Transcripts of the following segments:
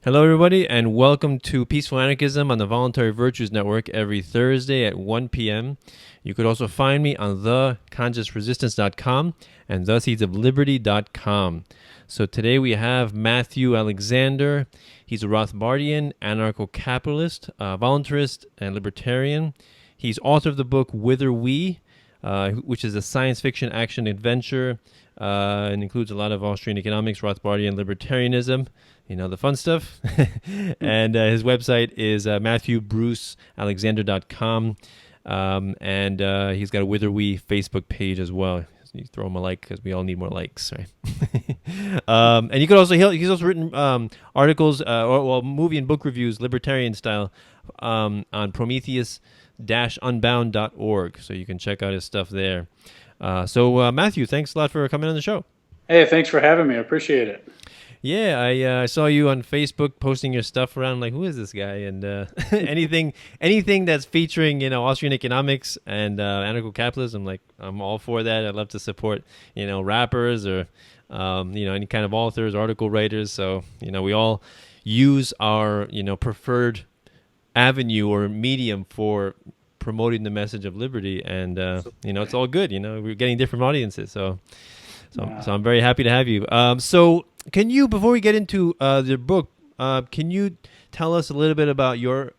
Hello, everybody, and welcome to Peaceful Anarchism on the Voluntary Virtues Network every Thursday at 1 p.m. You could also find me on theconsciousresistance.com and theseedsofliberty.com. So today we have Matthew Alexander. He's a Rothbardian, Anarcho-Capitalist, Voluntarist, and Libertarian. He's author of the book Whither We, which is a science fiction action adventure and includes a lot of Austrian economics, Rothbardian libertarianism, the fun stuff. And his website is matthewbrucealexander.com. And he's got a Whither We Facebook page as well. You throw him a like because we all need more likes, right? And you could also he's also written articles, movie and book reviews, libertarian style, on Prometheus-unbound.org. So you can check out his stuff there. So Matthew, thanks a lot for coming on the show. Hey, thanks for having me. I appreciate it. Yeah, I saw you on Facebook posting your stuff around. Like, who is this guy? And anything that's featuring Austrian economics and anarcho-capitalism, like I'm all for that. I'd love to support rappers or any kind of authors, article writers. So we all use our preferred avenue or medium for promoting the message of liberty, and it's all good. We're getting different audiences, so I'm very happy to have you. So can you, before we get into the book, can you tell us a little bit about your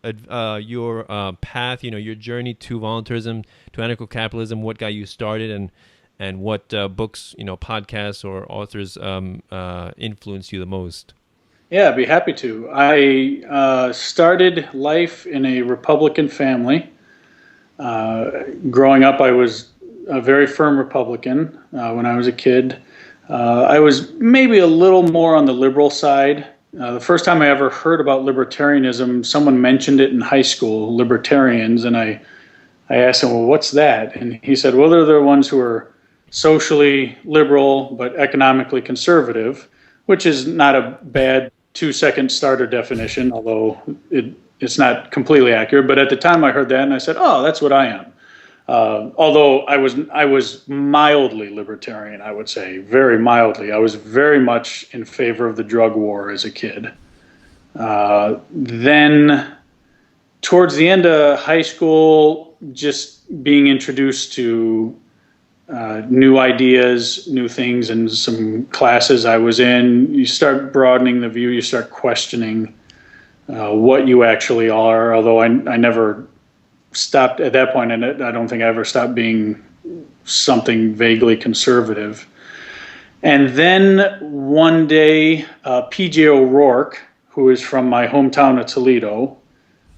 path, your journey to voluntarism, to anarcho-capitalism, what got you started, and what books, podcasts or authors influenced you the most? Yeah, I'd be happy to. I started life in a Republican family. Growing up, I was a very firm Republican when I was a kid. I was maybe a little more on the liberal side. The first time I ever heard about libertarianism, someone mentioned it in high school, libertarians, and I asked him, well, what's that? And he said, well, they're the ones who are socially liberal but economically conservative, which is not a bad 2-second starter definition, although it's not completely accurate. But at the time I heard that, and I said, oh, that's what I am. Although I was mildly libertarian, I would say, very mildly. I was very much in favor of the drug war as a kid. Then towards the end of high school, just being introduced to new ideas, new things, and some classes I was in, you start broadening the view, you start questioning what you actually are, although I never stopped at that point, and I don't think I ever stopped being something vaguely conservative. And then one day, P.J. O'Rourke, who is from my hometown of Toledo,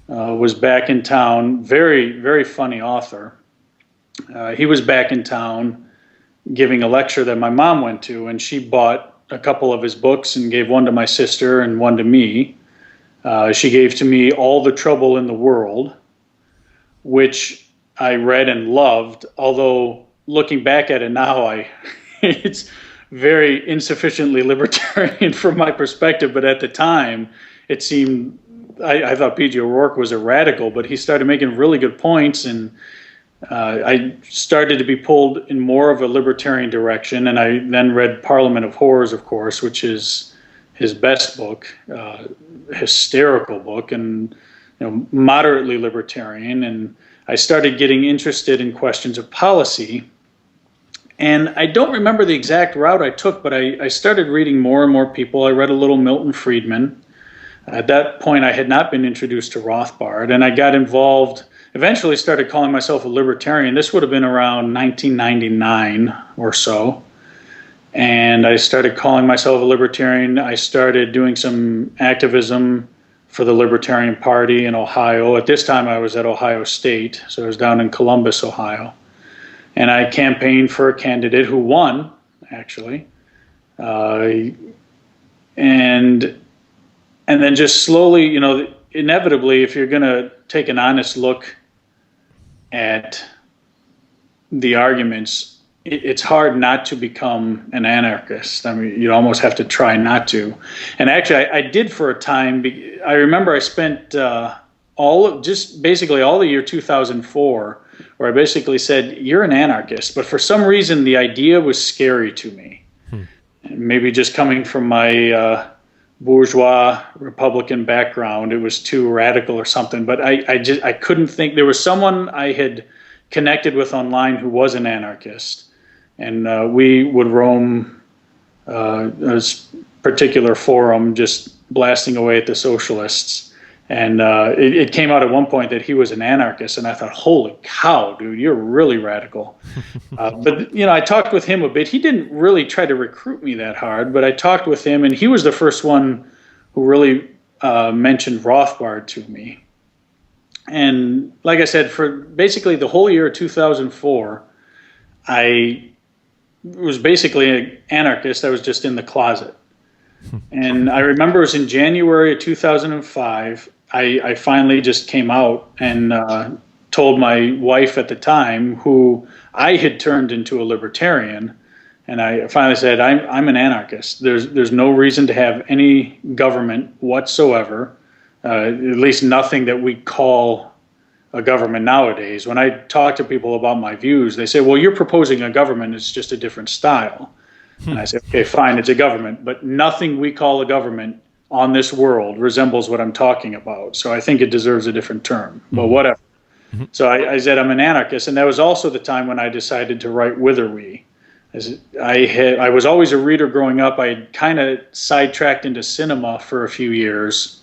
was back in town, very, very funny author. He was back in town giving a lecture that my mom went to, and she bought a couple of his books and gave one to my sister and one to me. She gave to me All the Trouble in the World, which I read and loved, although looking back at it now, it's very insufficiently libertarian from my perspective, but at the time, it seemed, I thought P.J. O'Rourke was a radical, but he started making really good points, and I started to be pulled in more of a libertarian direction, and I then read Parliament of Horrors, of course, which is his best book, hysterical book, and moderately libertarian, and I started getting interested in questions of policy. And I don't remember the exact route I took, but I started reading more and more people. I read a little Milton Friedman. At that point, I had not been introduced to Rothbard, and I got involved, eventually started calling myself a libertarian. This would have been around 1999 or so. And I started calling myself a libertarian. I started doing some activism for the Libertarian Party in Ohio. At this time, I was at Ohio State, so I was down in Columbus, Ohio. And I campaigned for a candidate who won, actually. And then just slowly, inevitably, if you're going to take an honest look at the arguments, it's hard not to become an anarchist. I mean, you almost have to try not to. And actually, I did for a time. I remember I spent basically all the year 2004, where I basically said, you're an anarchist. But for some reason, the idea was scary to me. And maybe just coming from my bourgeois Republican background. It was too radical or something. But I couldn't think. There was someone I had connected with online who was an anarchist, and we would roam a particular forum, just blasting away at the socialists. And it came out at one point that he was an anarchist, and I thought, holy cow, dude, you're really radical. But, I talked with him a bit. He didn't really try to recruit me that hard, but I talked with him, and he was the first one who really mentioned Rothbard to me. And like I said, for basically the whole year of 2004, I was basically an anarchist. I was just in the closet. And I remember it was in January of 2005, I finally just came out and told my wife at the time, who I had turned into a libertarian, and I finally said, I'm an anarchist. There's no reason to have any government whatsoever, at least nothing that we call a government nowadays. When I talk to people about my views, they say, well, you're proposing a government, it's just a different style. And I say, okay, fine, it's a government, but nothing we call a government on this world resembles what I'm talking about. So I think it deserves a different term, but whatever. So I said I'm an anarchist, and that was also the time when I decided to write Whither We. I was always a reader growing up. I kind of sidetracked into cinema for a few years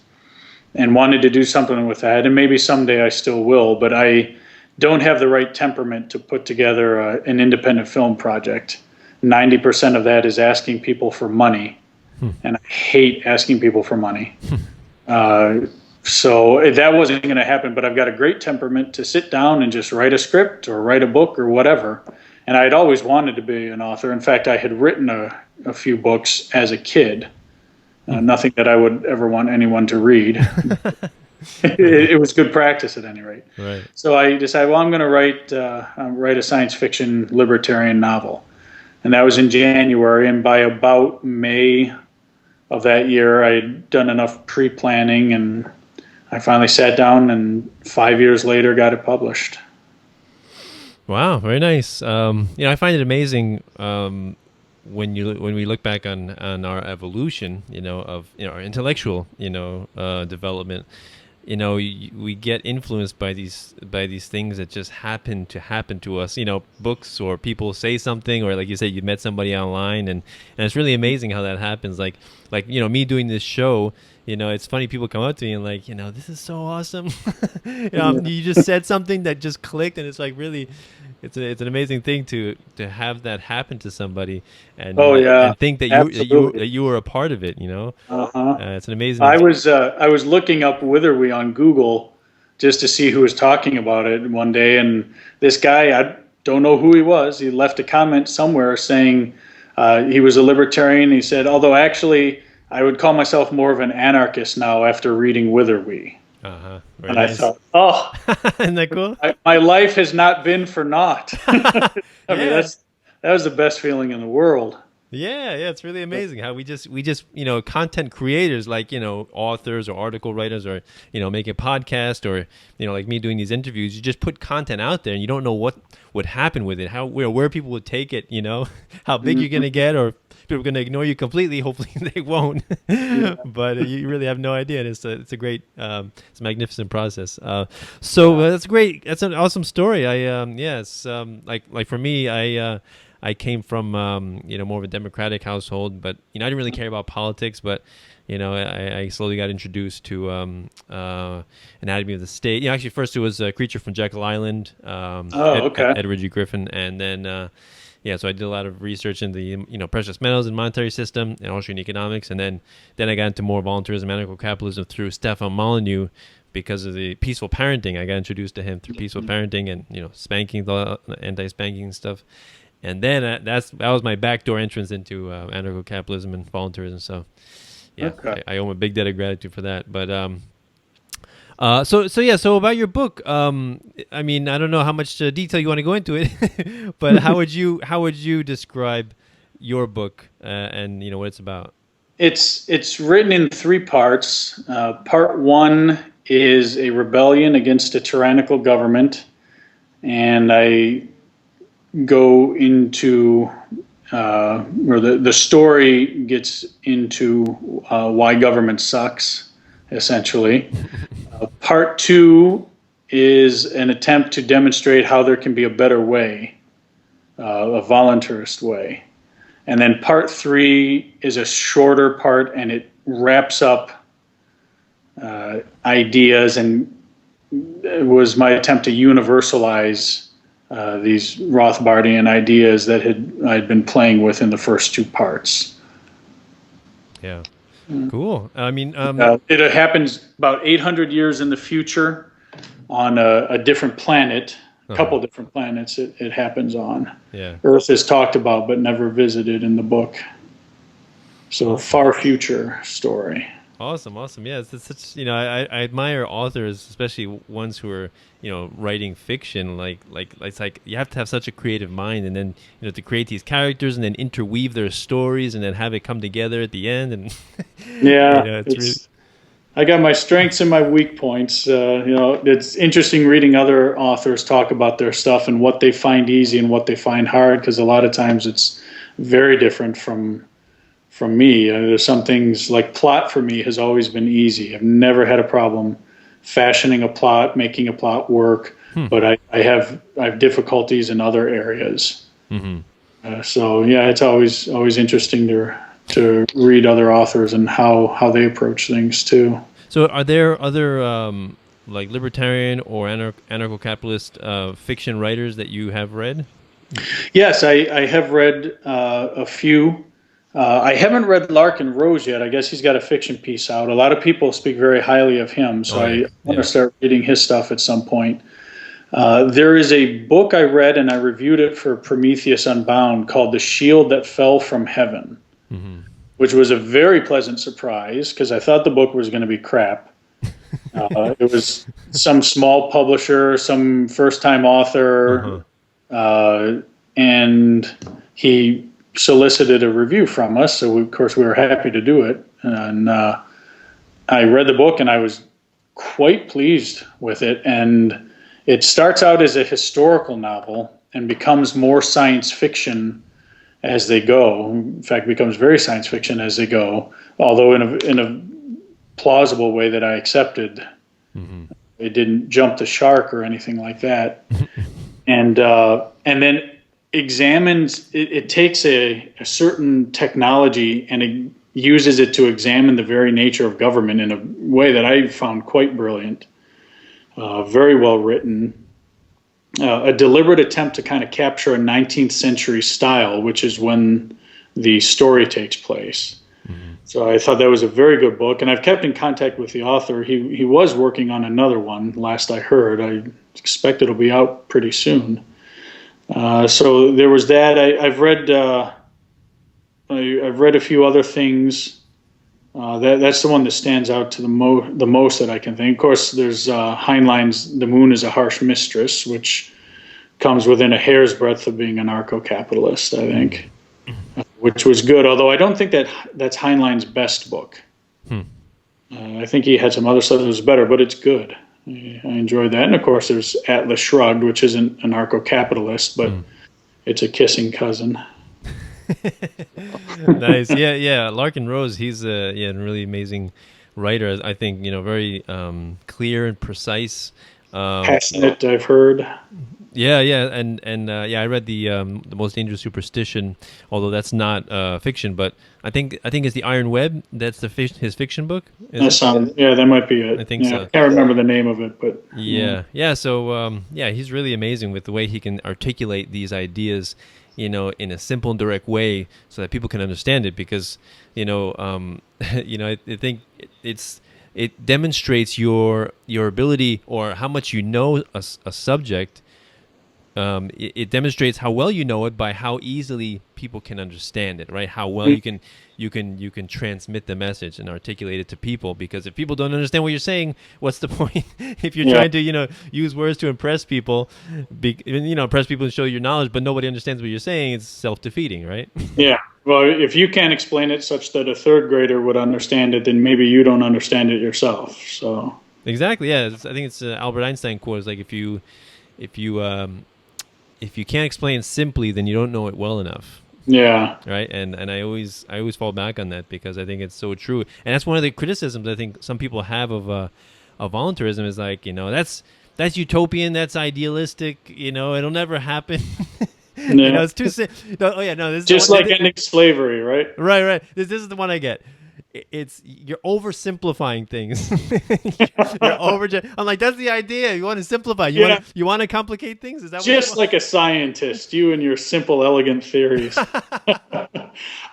and wanted to do something with that, and maybe someday I still will, but I don't have the right temperament to put together an independent film project. 90% of that is asking people for money, and I hate asking people for money. So that wasn't going to happen, but I've got a great temperament to sit down and just write a script or write a book or whatever. And I had always wanted to be an author. In fact, I had written a few books as a kid, nothing that I would ever want anyone to read. It was good practice at any rate. Right. So I decided, well, I'm going to write a science fiction libertarian novel. And that was in January, and by about May of that year, I had done enough pre-planning, and I finally sat down, and 5 years later got it published. Wow, very nice. I find it amazing when we look back on our evolution, of our intellectual, development. We get influenced by these things that just happen to us. Books, or people say something, or like you said, you met somebody online, and it's really amazing how that happens. Like me doing this show. It's funny, people come up to me and like, this is so awesome. You just said something that just clicked, and it's like really, it's an amazing thing to have that happen to somebody, and and think that you were a part of it. It's an amazing. I was looking up Whither We on Google just to see who was talking about it one day, and this guy, I don't know who he was. He left a comment somewhere saying he was a libertarian. He said, although actually, I would call myself more of an anarchist now after reading Whither We. And nice. I thought, isn't that cool? My life has not been for naught. I mean, that was the best feeling in the world. Yeah, it's really amazing how we just content creators, like authors or article writers, or make a podcast, or like me doing these interviews. You just put content out there, and you don't know what would happen with it, where people would take it, how big you're gonna get, or people are going to ignore you completely. Hopefully they won't. But you really have no idea. It's a great, it's a magnificent process. That's great. That's an awesome story. Like for me, I came from more of a democratic household, but I didn't really care about politics. But I slowly got introduced to Anatomy of the State. Actually, first it was Creature from Jekyll Island. Edward G. Griffin, and then. So I did a lot of research in the precious metals and monetary system and Austrian economics, and then I got into more voluntarism, anarcho-capitalism through Stefan Molyneux because of the peaceful parenting. I got introduced to him through peaceful parenting and spanking, the anti-spanking stuff, and then that was my backdoor entrance into anarcho-capitalism and voluntarism. So I owe him a big debt of gratitude for that. But so about your book, I mean, I don't know how much detail you want to go into it, but how would you describe your book and what it's about? It's written in 3 parts. Part 1 is a rebellion against a tyrannical government, and I go into where the story gets into why government sucks, essentially. Part 2 is an attempt to demonstrate how there can be a better way, a voluntarist way. And then part 3 is a shorter part, and it wraps up ideas, and it was my attempt to universalize these Rothbardian ideas that I'd been playing with in the first 2 parts. Yeah. Cool. I mean, it happens about 800 years in the future on a different planet, a couple different planets it happens on. Yeah. Earth is talked about but never visited in the book. So far future story. Awesome. Yeah, it's such, I admire authors, especially ones who are, writing fiction. Like it's like you have to have such a creative mind, and then to create these characters and then interweave their stories and then have it come together at the end. And yeah, it's really... I got my strengths and my weak points. It's interesting reading other authors talk about their stuff and what they find easy and what they find hard, because a lot of times it's very different from me. There's some things like plot for me has always been easy. I've never had a problem fashioning a plot, making a plot work, but I have difficulties in other areas. So yeah, it's always interesting to read other authors and how they approach things too. So are there other like libertarian or anarcho-capitalist fiction writers that you have read? Yes, I have read a few. I haven't read Larkin Rose yet. I guess he's got a fiction piece out. A lot of people speak very highly of him, so I want to start reading his stuff at some point. There is a book I read, and I reviewed it for Prometheus Unbound, called The Shield That Fell from Heaven, which was a very pleasant surprise, because I thought the book was going to be crap. It was some small publisher, some first-time author, and he solicited a review from us, so of course we were happy to do it. And I read the book, and I was quite pleased with it. And it starts out as a historical novel and becomes more science fiction as they go. In fact, becomes very science fiction as they go, although in a plausible way that I accepted. It didn't jump the shark or anything like that. And then examines it takes a certain technology and it uses it to examine the very nature of government in a way that I found quite brilliant, very well written, a deliberate attempt to kind of capture a 19th century style, which is when the story takes place. So I thought that was a very good book, and I've kept in contact with the author. He was working on another one, last I heard. I expect it'll be out pretty soon. So there was that. I've read a few other things. That's the one that stands out to the most that I can think. Of course, there's Heinlein's "The Moon is a Harsh Mistress," which comes within a hair's breadth of being anarcho-capitalist, I think, which was good. Although I don't think that's Heinlein's best book. I think he had some other stuff that was better, but it's good. I enjoyed that. And of course, there's Atlas Shrugged, which isn't anarcho-capitalist, but it's a kissing cousin. Nice. Yeah. Larkin Rose, he's a really amazing writer. I think, very clear and precise. Passionate, I've heard. Yeah, and I read the Most Dangerous Superstition, although that's not fiction, but I think it's the Iron Web. That's his fiction book. That might be it. I think so. I can't remember the name of it, but yeah. So he's really amazing with the way he can articulate these ideas, in a simple and direct way, so that people can understand it. Because I think it demonstrates your ability, or how much you know a subject. It demonstrates how well you know it by how easily people can understand it, right? How well you can transmit the message and articulate it to people. Because if people don't understand what you're saying, what's the point? If you're trying to use words to impress people, impress people and show your knowledge, but nobody understands what you're saying, it's self-defeating, right? Yeah. Well, if you can't explain it such that a third grader would understand it, then maybe you don't understand it yourself. So exactly. Yeah. I think it's Albert Einstein quote is like, if you can't explain simply, then you don't know it well enough. Yeah. Right, and I always fall back on that because I think it's so true, and that's one of the criticisms I think some people have of voluntarism is like, that's utopian, that's idealistic, it'll never happen. Yeah. It's too no, oh yeah, no, this is Just like ending slavery, right? right. This is the one I get. It's you're oversimplifying things. I'm like, that's the idea. You want to simplify. You want to complicate things. Is that just like a scientist? You and your simple, elegant theories.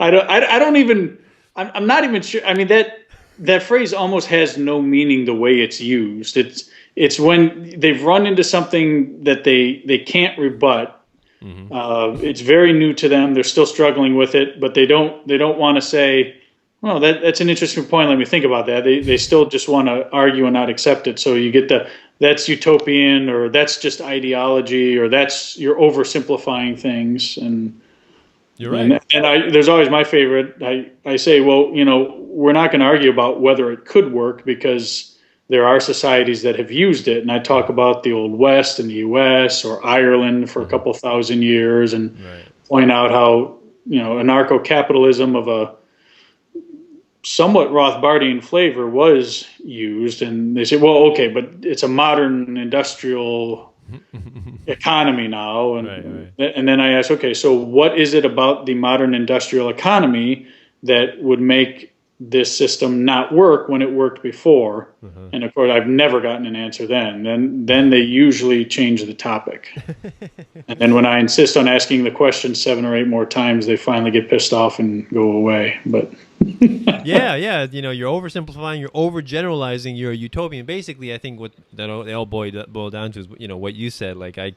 I don't even. I'm not even sure. I mean that phrase almost has no meaning the way it's used. It's when they've run into something that they can't rebut. Mm-hmm. It's very new to them. They're still struggling with it, but they don't want to say, well, that's an interesting point. Let me think about that. They still just want to argue and not accept it. So you get that's utopian, or that's just ideology, or you're oversimplifying things. And you're right. And there's always my favorite. I say, well, we're not going to argue about whether it could work because there are societies that have used it. And I talk about the Old West in the U.S. or Ireland for a couple thousand years, and point out how anarcho-capitalism of a somewhat Rothbardian flavor was used, and they say, well, okay, but it's a modern industrial economy now, and then I ask, okay, so what is it about the modern industrial economy that would make this system not work when it worked before? And of course, I've never gotten an answer then they usually change the topic. And then when I insist on asking the question 7 or 8 more times, they finally get pissed off and go away. But yeah, you're oversimplifying, you're overgeneralizing, you're a utopian. Basically, I think what they all boil down to is, what you said. Like, I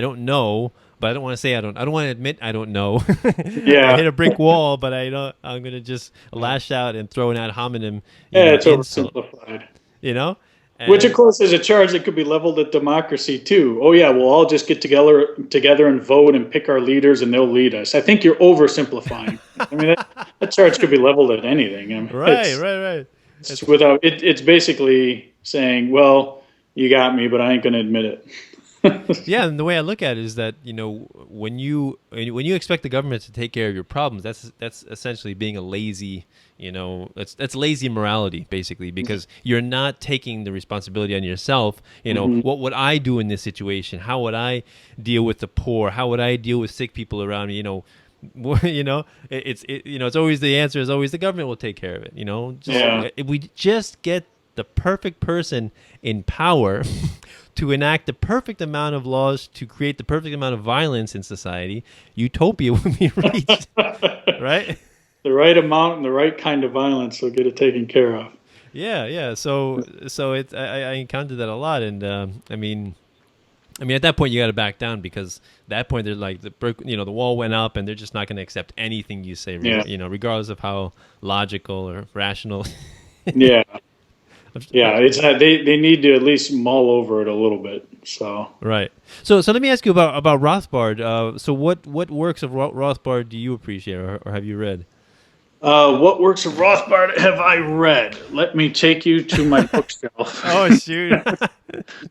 don't know, but I don't want to say I don't want to admit I don't know. Yeah, I hit a brick wall, but I'm gonna just lash out and throw an ad hominem. It's oversimplified. Which, of course, is a charge that could be leveled at democracy, too. Oh, yeah, we'll all just get together and vote and pick our leaders, and they'll lead us. I think you're oversimplifying. I mean, that charge could be leveled at anything. I mean, right. It's basically saying, well, you got me, but I ain't going to admit it. Yeah, and the way I look at it is that, when you expect the government to take care of your problems, that's essentially being a lazy, that's lazy morality, basically, because you're not taking the responsibility on yourself. What would I do in this situation? How would I deal with the poor? How would I deal with sick people around me? It's always, the answer is always the government will take care of it. If we just get the perfect person in power to enact the perfect amount of laws to create the perfect amount of violence in society, utopia will be reached. Right? The right amount and the right kind of violence will get it taken care of. Yeah. So it's I encountered that a lot, and I mean, at that point you got to back down, because at that point they're like the wall went up, and they're just not going to accept anything you say, regardless of how logical or rational. Yeah. Yeah, it's they need to at least mull over it a little bit. So right. So let me ask you about Rothbard. So what works of Rothbard do you appreciate or have you read? What works of Rothbard have I read? Let me take you to my bookshelf. Oh, shoot.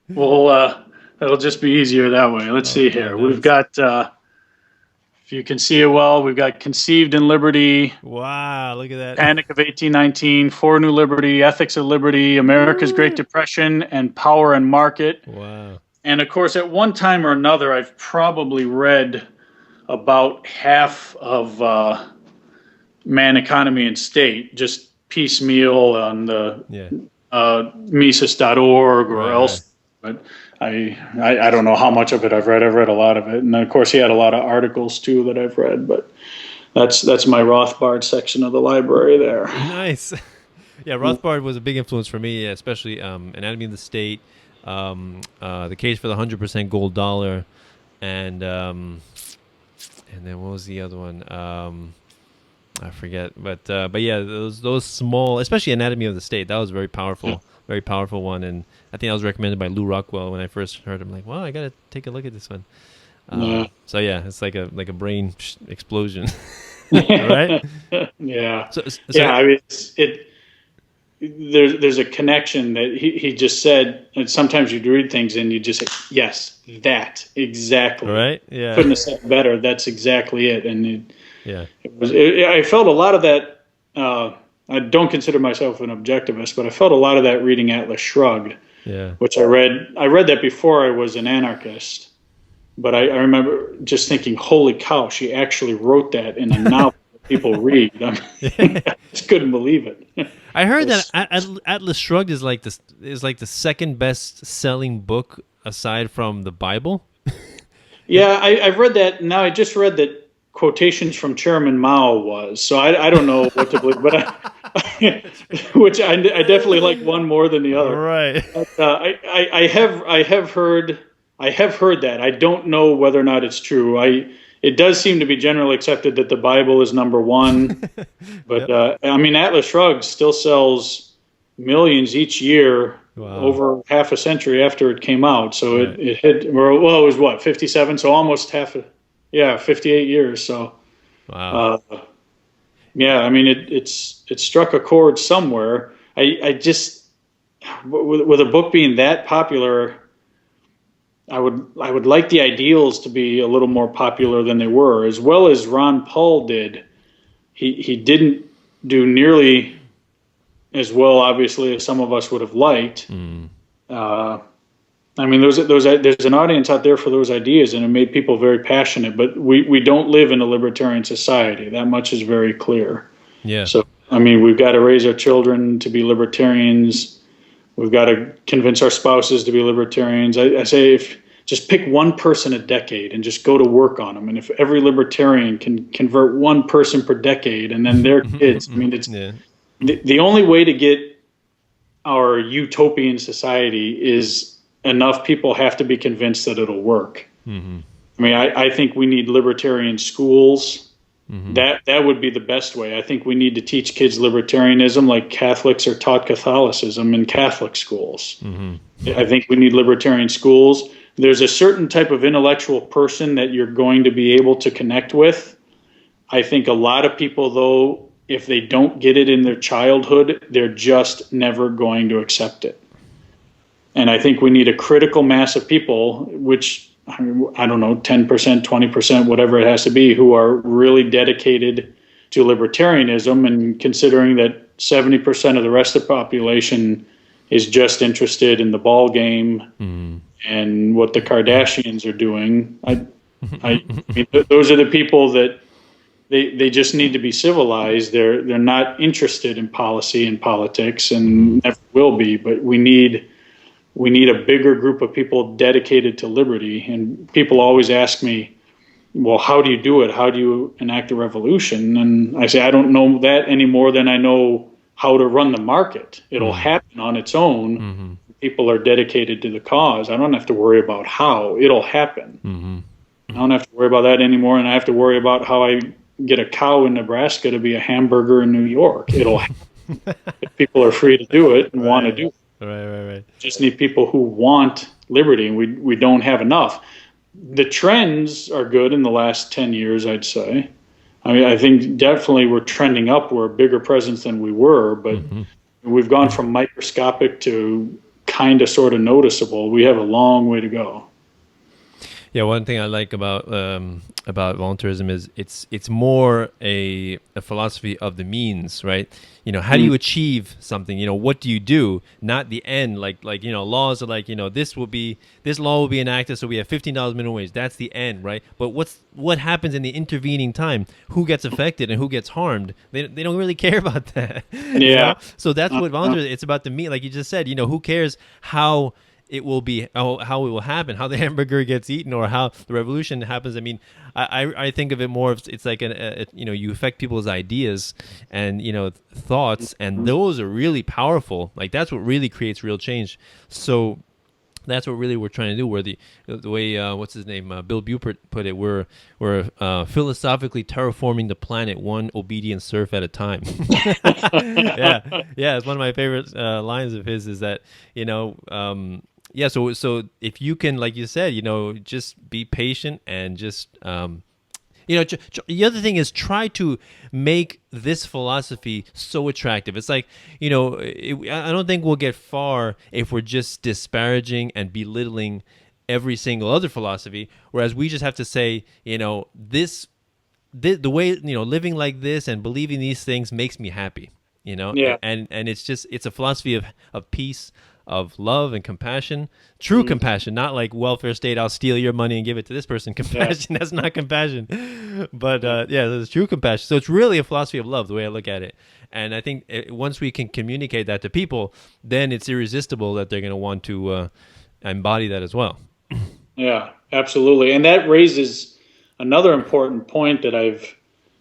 Well, it'll just be easier that way. Let's see here. Nice. We've got, if you can see it well, we've got Conceived in Liberty. Wow, look at that. Panic of 1819, For New Liberty, Ethics of Liberty, America's Great Depression, and Power and Market. Wow. And, of course, at one time or another, I've probably read about half of Man, Economy, and State, just piecemeal on the Mises.org or else. But I don't know how much of it I've read. I've read a lot of it. And, of course, he had a lot of articles, too, that I've read. But that's my Rothbard section of the library there. Nice. Yeah, Rothbard was a big influence for me, especially Anatomy of the State, The Case for the 100% Gold Dollar, and then what was the other one? I forget. But yeah, those small, especially Anatomy of the State, that was very powerful. Very powerful one, and I think that was recommended by Lou Rockwell when I first heard him. Like, wow, I gotta take a look at this one. So yeah, it's like a brain explosion, right? Yeah. So, I mean, there's a connection that he just said. And sometimes you read things and you just say, yes, that exactly. Right. Yeah. Couldn't have said it better. That's exactly it. And Yeah. I felt a lot of that. I don't consider myself an objectivist, but I felt a lot of that reading Atlas Shrugged, Yeah. which I read. I read that before I was an anarchist, but I remember just thinking, "Holy cow! She actually wrote that in a novel that people read." I just couldn't believe it. I heard that Atlas Shrugged is like the second best selling book aside from the Bible. Yeah, I've read that. Now I just read that quotations from Chairman Mao was. So I don't know what to believe, but which I definitely like one more than the other. Right. But, I have heard that. I don't know whether or not it's true. It does seem to be generally accepted that the Bible is number one, but Yep. I mean Atlas Shrugged still sells millions each year. Wow. Over half a century after it came out. So Right. it hit, well, it was what, 57? So almost 58 years. So, Wow. yeah, I mean, it struck a chord somewhere. I just, with a book being that popular, I would like the ideals to be a little more popular than they were, as well as Ron Paul did. He didn't do nearly as well, obviously, as some of us would have liked. I mean, there's an audience out there for those ideas, and it made people very passionate. But we don't live in a libertarian society. That much is very clear. Yeah. So, I mean, we've got to raise our children to be libertarians. We've got to convince our spouses to be libertarians. I say, if just pick one person a decade and just go to work on them. And if every libertarian can convert one person per decade, and then their kids, I mean, it's the only way to get our utopian society is enough people have to be convinced that it'll work. I mean, I think we need libertarian schools. That would be the best way. I think we need to teach kids libertarianism like Catholics are taught Catholicism in Catholic schools. I think we need libertarian schools. There's a certain type of intellectual person that you're going to be able to connect with. I think a lot of people, though, if they don't get it in their childhood, they're just never going to accept it. And I think we need a critical mass of people, which, I don't know, 10%, 20%, whatever it has to be, who are really dedicated to libertarianism, and considering that 70% of the rest of the population is just interested in the ball game and what the Kardashians are doing. I mean, those are the people that they just need to be civilized. They're not interested in policy and politics, and never will be. But we need a bigger group of people dedicated to liberty. And people always ask me, well, how do you do it? How do you enact a revolution? And I say, I don't know that any more than I know how to run the market. It'll happen on its own. People are dedicated to the cause. I don't have to worry about how. It'll happen. I don't have to worry about that anymore, and I have to worry about how I get a cow in Nebraska to be a hamburger in New York. It'll happen. If people are free to do it and want to do it. Right. Just need people who want liberty, and we don't have enough. The trends are good in the last 10 years, I'd say. I mean, I think definitely we're trending up. We're a bigger presence than we were, but we've gone from microscopic to kind of sort of noticeable. We have a long way to go. Yeah, one thing I like about voluntarism is it's more a philosophy of the means, right? You know, how do you achieve something? You know, what do you do? Not the end. Like you know, laws are like, you know, this law will be enacted, so we have $15 minimum wage. That's the end, right? But what happens in the intervening time? Who gets affected and who gets harmed? They don't really care about that. Yeah. You know? So that's what voluntarism. It's about the mean. Like you just said, you know, who cares how it will be, how it will happen, how the hamburger gets eaten, or how the revolution happens. I mean, I think of it more of, it's like you know, you affect people's ideas and, you know, thoughts, and those are really powerful. Like that's what really creates real change. So that's what really we're trying to do. Where the way what's his name, Bill Buford put it, we're philosophically terraforming the planet one obedient serf at a time. yeah, it's one of my favorite lines of his, is that, you know, yeah, so if you can, like you said, you know, just be patient and just you know, the other thing is try to make this philosophy so attractive. It's like, you know, I don't think we'll get far if we're just disparaging and belittling every single other philosophy, whereas we just have to say, you know, this the way, living like this and believing these things makes me happy, Yeah. and it's a philosophy of peace, of love and compassion, true compassion, not like welfare state, I'll steal your money and give it to this person compassion. That's not compassion. But there's true compassion. So it's really a philosophy of love, the way I look at it. And I think once we can communicate that to people, then it's irresistible that they're going to want to embody that as well. Yeah, absolutely. And that raises another important point that I've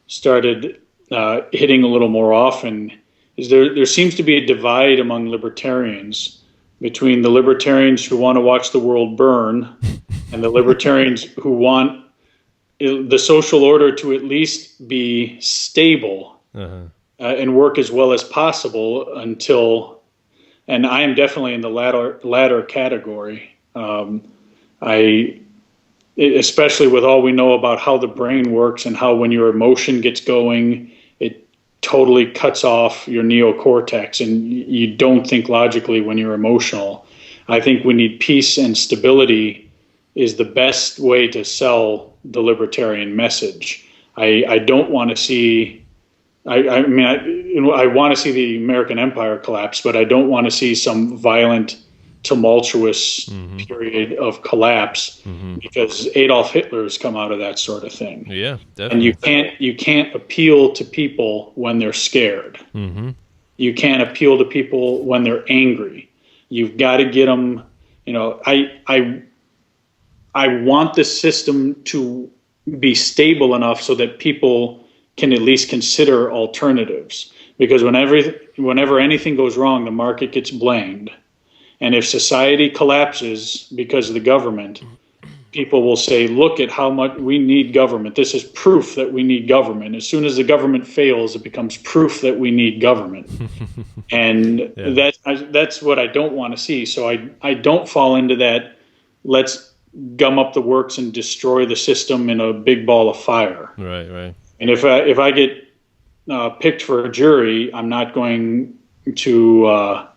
started hitting a little more often, is there seems to be a divide among libertarians between the libertarians who want to watch the world burn and the libertarians who want the social order to at least be stable and work as well as possible until, and I am definitely in the latter category. Especially with all we know about how the brain works and how when your emotion gets going, it totally cuts off your neocortex and you don't think logically when you're emotional. I think we need peace and stability is the best way to sell the libertarian message. I don't want to see, I want to see the American empire collapse, but I don't want to see some violent, tumultuous period of collapse because Adolf Hitler's come out of that sort of thing. Yeah, definitely. And you can't appeal to people when they're scared. You can't appeal to people when they're angry. You've got to get them. I want the system to be stable enough so that people can at least consider alternatives. Because whenever anything goes wrong, the market gets blamed. And if society collapses because of the government, people will say, look at how much we need government. This is proof that we need government. As soon as the government fails, it becomes proof that we need government. And that's what I don't want to see. So I don't fall into that, let's gum up the works and destroy the system in a big ball of fire. Right. And if I get picked for a jury, I'm not going to...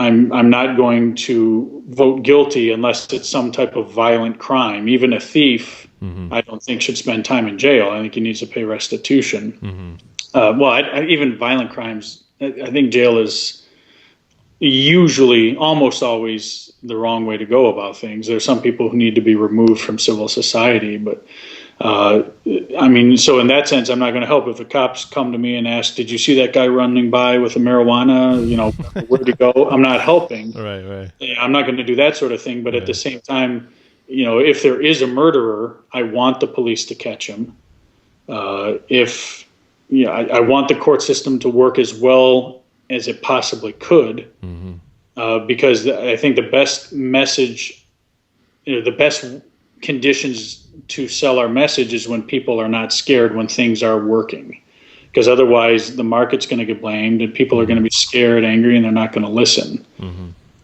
I'm not going to vote guilty unless it's some type of violent crime. Even a thief, I don't think should spend time in jail. I think he needs to pay restitution. Even violent crimes, I think jail is usually, almost always, the wrong way to go about things. There are some people who need to be removed from civil society, but so in that sense, I'm not going to help if the cops come to me and ask, did you see that guy running by with a marijuana? Where'd he go? I'm not helping. Right. I'm not going to do that sort of thing. But at the same time, if there is a murderer, I want the police to catch him. I want the court system to work as well as it possibly could, because I think the best message, the best conditions to sell our message is when people are not scared when things are working, because otherwise the market's going to get blamed and people are going to be scared, angry, and they're not going to listen.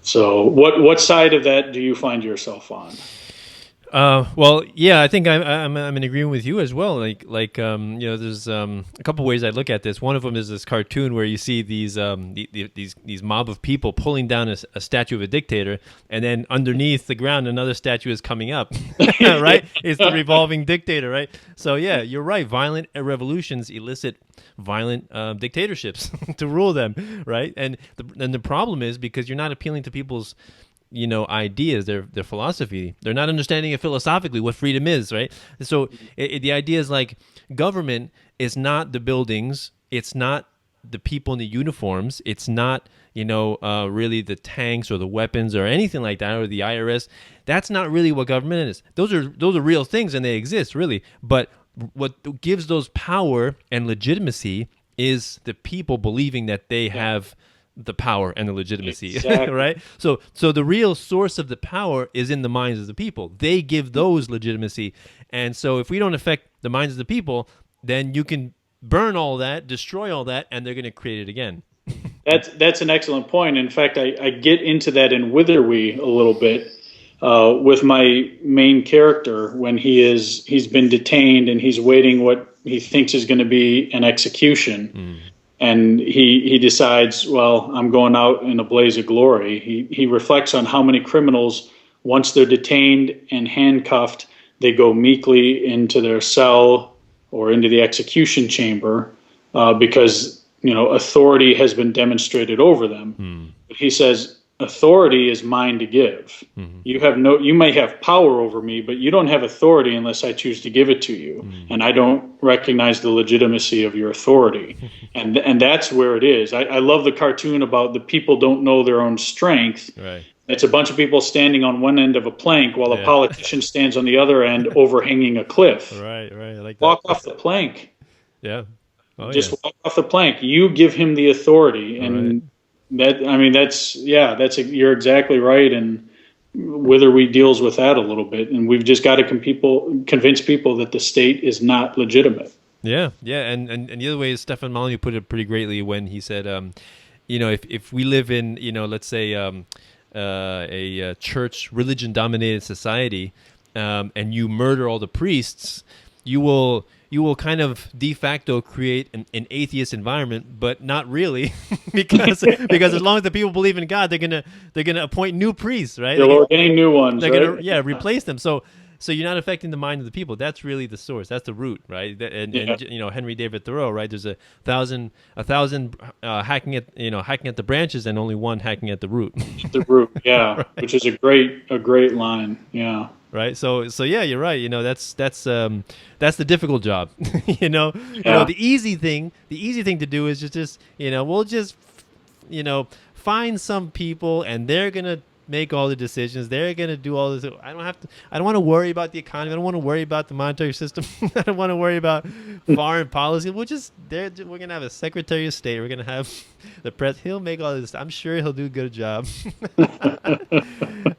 So what side of that do you find yourself on? I think I'm in agreement with you as well. There's a couple ways I look at this. One of them is this cartoon where you see these mob of people pulling down a statue of a dictator, and then underneath the ground another statue is coming up. Right? It's the revolving dictator, right? So yeah, you're right. Violent revolutions elicit violent dictatorships to rule them, right? And the problem is because you're not appealing to people's ideas, their philosophy. They're not understanding it philosophically, what freedom is, right? So the idea is like government is not the buildings, it's not the people in the uniforms, it's not, really the tanks or the weapons or anything like that, or the IRS. That's not really what government is. Those are real things and they exist, really. But what gives those power and legitimacy is the people believing that they have the power and the legitimacy. Exactly. Right? So the real source of the power is in the minds of the people. They give those legitimacy. And so if we don't affect the minds of the people, then you can burn all that, destroy all that, and they're going to create it again. That's an excellent point. In fact, I get into that in Witherwee a little bit with my main character when he's been detained and he's waiting what he thinks is going to be an execution. And he decides, well, I'm going out in a blaze of glory. He reflects on how many criminals, once they're detained and handcuffed, they go meekly into their cell or into the execution chamber because authority has been demonstrated over them. But he says authority is mine to give. You may have power over me, but you don't have authority unless I choose to give it to you, and I don't recognize the legitimacy of your authority. And that's where it is. I love the cartoon about the people don't know their own strength. Right. It's a bunch of people standing on one end of a plank while a politician stands on the other end overhanging a cliff. Right. I like that. Walk off the plank. Yeah. Just walk off the plank. You give him the authority, and you're exactly right. And Witherby deals with that a little bit, and we've just got to convince people that the state is not legitimate. Yeah, and the other way is Stefan Molyneux put it pretty greatly when he said, if we live in, let's say a church religion dominated society, and you murder all the priests, you will kind of de facto create an atheist environment, but not really, because as long as the people believe in God, they're gonna appoint new priests, right? They'll ordain new ones. They're right? gonna replace them. So you're not affecting the mind of the people. That's really the source. That's the root, right? And Henry David Thoreau, right? There's a thousand hacking at the branches, and only one hacking at the root. The root, yeah, right. Which is a great line, yeah. Right. So yeah, you're right. That's the difficult job. The easy thing to do is just we'll just find some people, and they're gonna make all the decisions. They're gonna do all this. I don't want to worry about the economy. I don't want to worry about the monetary system. I don't want to worry about foreign policy. We're gonna have a Secretary of State. We're gonna have the press. He'll make all this. I'm sure he'll do a good job.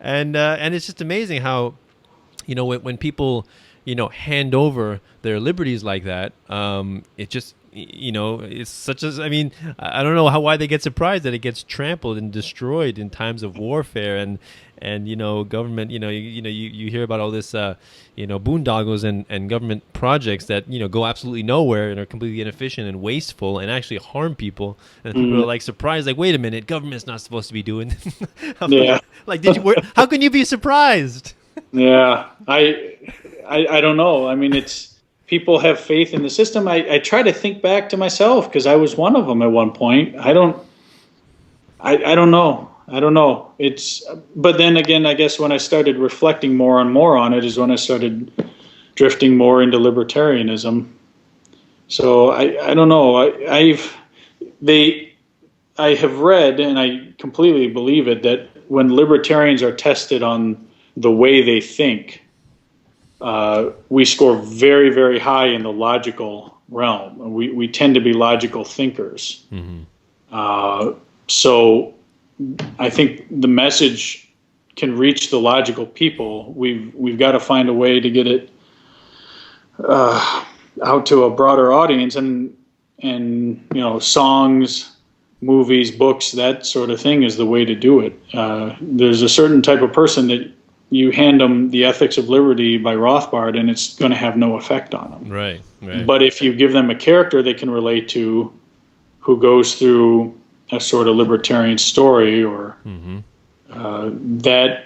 And it's just amazing how, when people, hand over their liberties like that, it just, it's such as, I don't know why they get surprised that it gets trampled and destroyed in times of warfare and government, you hear about all this, boondoggles and government projects that, go absolutely nowhere and are completely inefficient and wasteful and actually harm people. And people are like surprised, like, wait a minute, government's not supposed to be doing this. Like, how can you be surprised? Yeah, I don't know. It's people have faith in the system. I try to think back to myself because I was one of them at one point. I don't know. But then again, I guess when I started reflecting more on it is when I started drifting more into libertarianism. So I don't know. I have read, and I completely believe it, that when libertarians are tested on the way they think, we score very, very high in the logical realm. We tend to be logical thinkers. So I think the message can reach the logical people. We've got to find a way to get it out to a broader audience, and songs, movies, books, that sort of thing is the way to do it. There's a certain type of person that you hand them The Ethics of Liberty by Rothbard, and it's going to have no effect on them. Right. But if you give them a character they can relate to, who goes through a sort of libertarian story, or that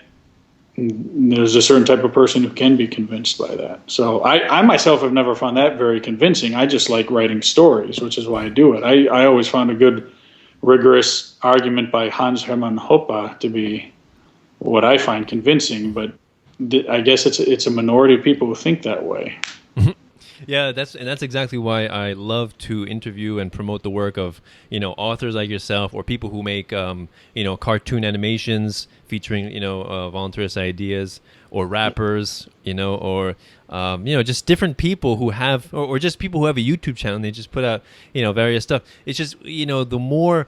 there's a certain type of person who can be convinced by that. So I myself have never found that very convincing. I just like writing stories, which is why I do it. I always found a good, rigorous argument by Hans Hermann Hoppe to be what I find convincing, but I guess it's a minority of people who think that way. Yeah, that's exactly why I love to interview and promote the work of authors like yourself, or people who make cartoon animations featuring voluntarist ideas, or rappers, or just different people who have, or just people who have a YouTube channel and they just put out various stuff. It's just the more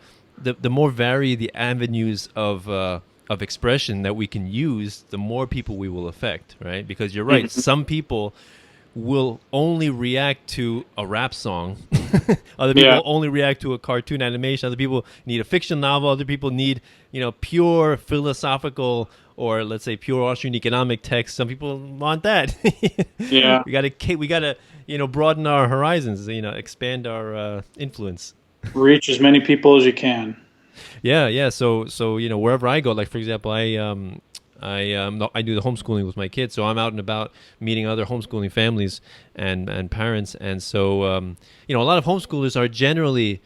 varied the avenues of expression that we can use, the more people we will affect, right? Because you're right, some people will only react to a rap song. Other people only react to a cartoon animation. Other people need a fiction novel. Other people need, pure philosophical, or let's say pure Austrian economic text. Some people want that. Yeah. We gotta, broaden our horizons, expand our influence. Reach as many people as you can. Yeah. So wherever I go, like for example, I I do the homeschooling with my kids, so I'm out and about meeting other homeschooling families and parents, and so a lot of homeschoolers are generally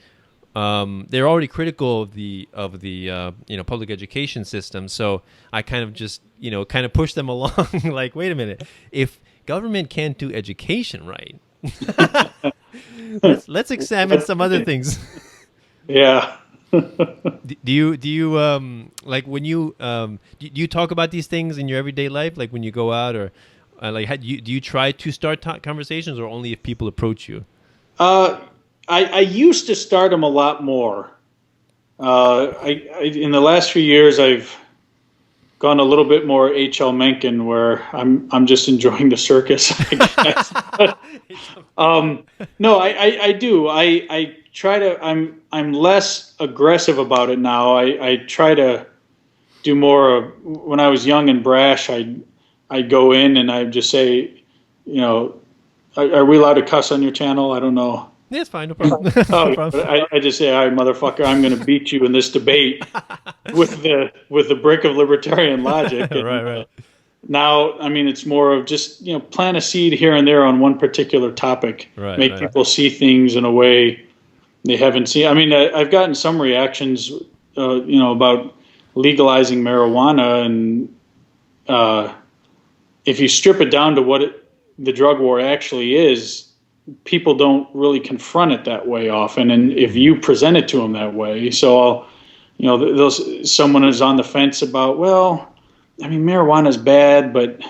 they're already critical of the public education system. So I kind of just kind of push them along, like, wait a minute, if government can't do education right, let's examine some other things. Yeah. Do you like when you do you talk about these things in your everyday life, like when you go out, or do you try to start conversations, or only if people approach you? I used to start them a lot more. In the last few years, I've gone a little bit more H.L. Mencken, where I'm just enjoying the circus, I guess. But, no, I do. I try to. I'm less aggressive about it now. I try to do more. When I was young and brash, I'd go in and I'd just say, are we allowed to cuss on your channel? I don't know. Yeah, it's fine. No problem. No problem. I just say, all right, motherfucker, I'm going to beat you in this debate with the brick of libertarian logic. And, right. Now, I mean, it's more of just, plant a seed here and there on one particular topic. Right, make people see things in a way they haven't seen. I mean, I've gotten some reactions, about legalizing marijuana, and if you strip it down to what the drug war actually is, people don't really confront it that way often, and if you present it to them that way, so someone is on the fence about, well, I mean, marijuana is bad, but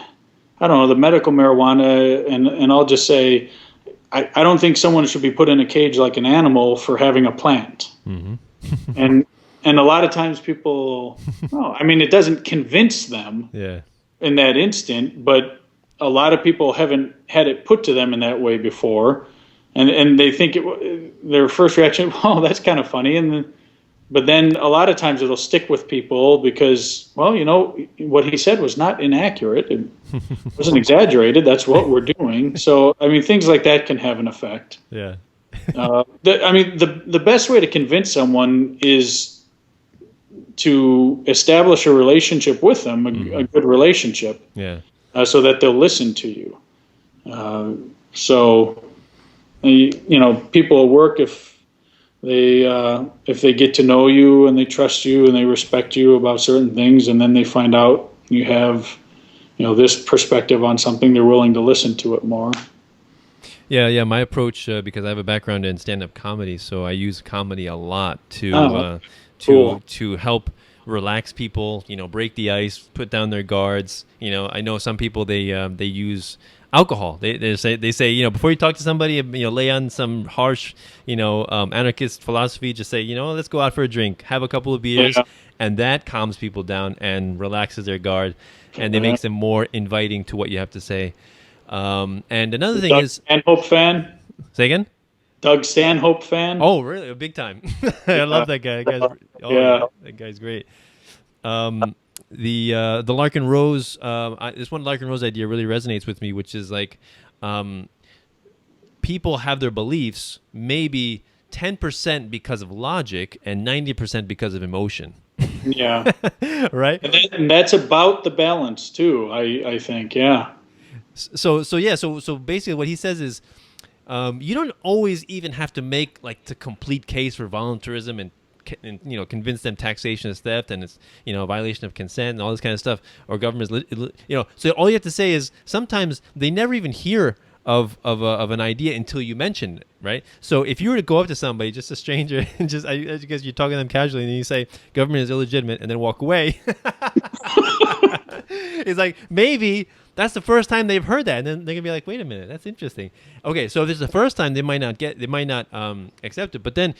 I don't know, the medical marijuana, and I'll just say, I don't think someone should be put in a cage like an animal for having a plant. Mm-hmm. and a lot of times people, I mean, it doesn't convince them in that instant, but a lot of people haven't had it put to them in that way before, and they think their first reaction, oh, that's kind of funny, but then a lot of times it'll stick with people because, well, what he said was not inaccurate. It wasn't exaggerated. That's what we're doing. So, I mean, things like that can have an effect. Yeah. The best way to convince someone is to establish a relationship with them, a good relationship. Yeah. So that they'll listen to you. People at work, if they get to know you and they trust you and they respect you about certain things, and then they find out you have, this perspective on something, they're willing to listen to it more. Yeah. My approach, because I have a background in stand-up comedy, so I use comedy a lot to help relax people, break the ice, put down their guards. I know some people they use alcohol. They say before you talk to somebody, lay on some harsh anarchist philosophy. Just say let's go out for a drink, have a couple of beers, and that calms people down and relaxes their guard, and it makes them more inviting to what you have to say. And another thing is, Stanhope fan. Say again. Doug Stanhope fan. Oh, really? Big time. I love that guy. That guy's great. The Larkin Rose. This one Larkin Rose idea really resonates with me, which is like, people have their beliefs maybe 10% because of logic and 90% because of emotion. Yeah. Right. And that's about the balance too. I think. Yeah. So basically, what he says is, you don't always even have to make like the complete case for voluntarism and convince them taxation is theft and it's a violation of consent and all this kind of stuff, or government is so all you have to say is sometimes they never even hear of an idea until you mention it, right? So if you were to go up to somebody, just a stranger, and because you're talking to them casually, and you say government is illegitimate and then walk away, it's like maybe that's the first time they've heard that, and then they're gonna be like, "Wait a minute, that's interesting." Okay, so if it's the first time, they might not accept it. But then,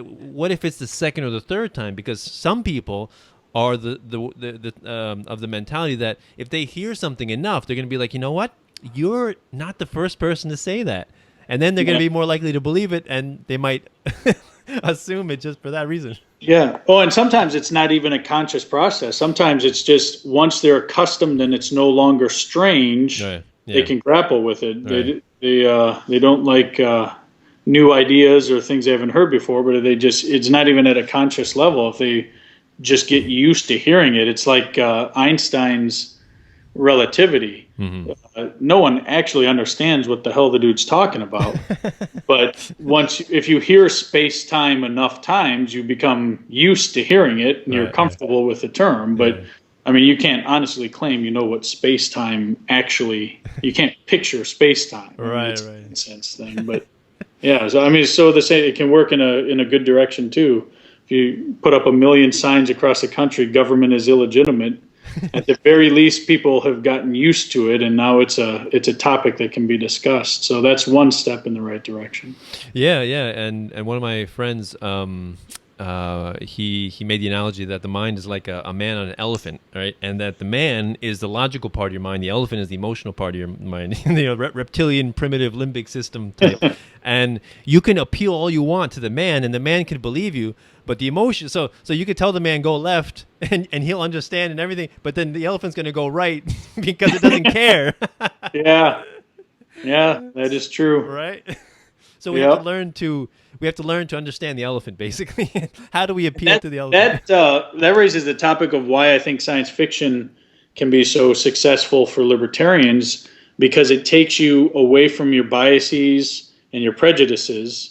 what if it's the second or the third time? Because some people are of the mentality that if they hear something enough, they're gonna be like, you know what, you're not the first person to say that, and then they're gonna be more likely to believe it, and they might assume it just for that reason. Yeah. Oh, and sometimes it's not even a conscious process. Sometimes it's just once they're accustomed and it's no longer strange, right. They can grapple with it. Right. They don't like new ideas or things they haven't heard before, but it's not even at a conscious level. If they just get used to hearing it. It's like Einstein's relativity. No one actually understands what the hell the dude's talking about. But if you hear space-time enough times, you become used to hearing it, and you're comfortable with the term. But I mean, you can't honestly claim you know what space-time actually. You can't picture space-time. Right. It's a sense thing, but yeah. So I mean, so the same. It can work in a good direction too. If you put up 1 million signs across the country, government is illegitimate. At the very least, people have gotten used to it, and now it's a topic that can be discussed. So that's one step in the right direction. Yeah. And one of my friends, he made the analogy that the mind is like a man on an elephant, right? And that the man is the logical part of your mind, the elephant is the emotional part of your mind, reptilian, primitive, limbic system type. And you can appeal all you want to the man, and the man can believe you. But the emotion, so you could tell the man go left, and he'll understand and everything. But then the elephant's going to go right because it doesn't care. Yeah, that is true. Right. So we have to learn to understand the elephant. Basically, how do we appeal to the elephant? That raises the topic of why I think science fiction can be so successful for libertarians, because it takes you away from your biases and your prejudices.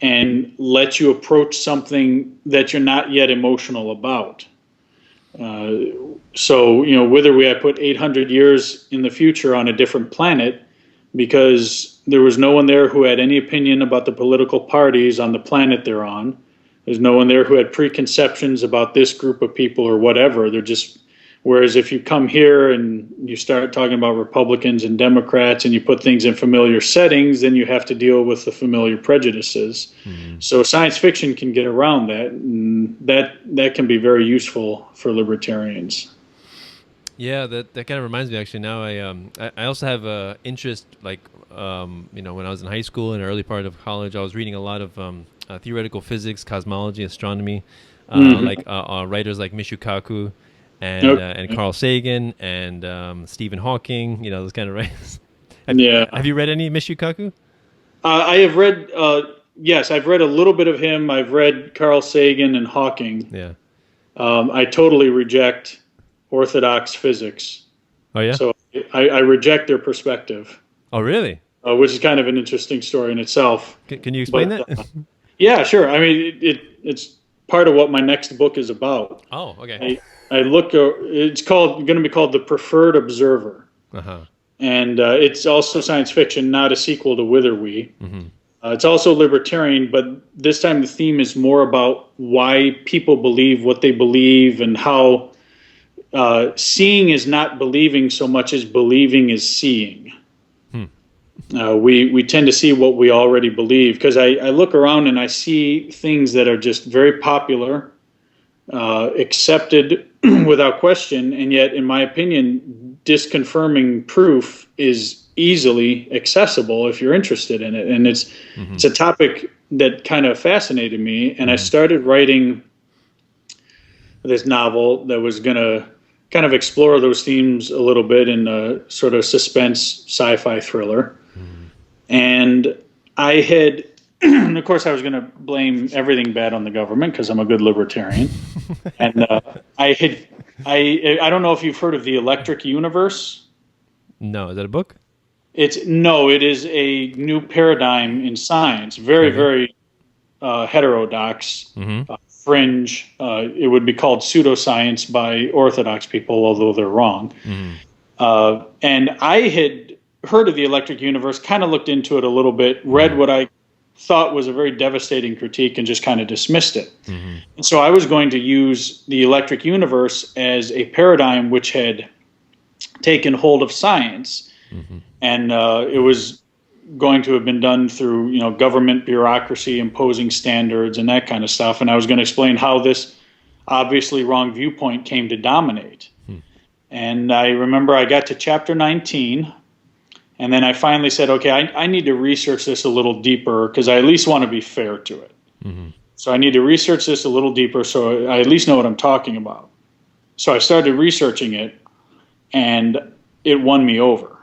And let you approach something that you're not yet emotional about. So, whether I put 800 years in the future on a different planet, because there was no one there who had any opinion about the political parties on the planet they're on. There's no one there who had preconceptions about this group of people or whatever. Whereas if you come here and you start talking about Republicans and Democrats and you put things in familiar settings, then you have to deal with the familiar prejudices. So science fiction can get around that, and that can be very useful for libertarians. Yeah, that kind of reminds me. Actually, now I also have a interest, like when I was in high school and early part of college, I was reading a lot of theoretical physics, cosmology, astronomy, like writers like Michio Kaku. And Carl Sagan and Stephen Hawking, those kind of writers. Have you read any Michio Kaku? I have read, yes, I've read a little bit of him. I've read Carl Sagan and Hawking. Yeah. I totally reject orthodox physics. Oh, yeah? So I reject their perspective. Oh, really? Which is kind of an interesting story in itself. Can you explain that? Yeah, sure. I mean, it's part of what my next book is about. Oh, okay. It's going to be called The Preferred Observer. And it's also science fiction, not a sequel to Whither We. It's also libertarian, but this time the theme is more about why people believe what they believe, and how seeing is not believing so much as believing is seeing. We tend to see what we already believe, because I look around and I see things that are just very popular, accepted without question, and yet, in my opinion, disconfirming proof is easily accessible if you're interested in it. And it's a topic that kind of fascinated me, and I started writing this novel that was going to kind of explore those themes a little bit in a sort of suspense sci-fi thriller. And I had, and of course I was going to blame everything bad on the government because I'm a good libertarian. And I don't know if you've heard of the electric universe. No, is that a book? It is a new paradigm in science. Very heterodox, fringe. It would be called pseudoscience by orthodox people, although they're wrong. And I had heard of the electric universe, kind of looked into it a little bit, read what I thought was a very devastating critique, and just kind of dismissed it. And so I was going to use the electric universe as a paradigm which had taken hold of science. And it was going to have been done through, government bureaucracy imposing standards and that kind of stuff. And I was going to explain how this obviously wrong viewpoint came to dominate. And I remember I got to chapter 19, and then I finally said, okay, I need to research this a little deeper, because I at least want to be fair to it. So I need to research this a little deeper so I at least know what I'm talking about. So I started researching it, and it won me over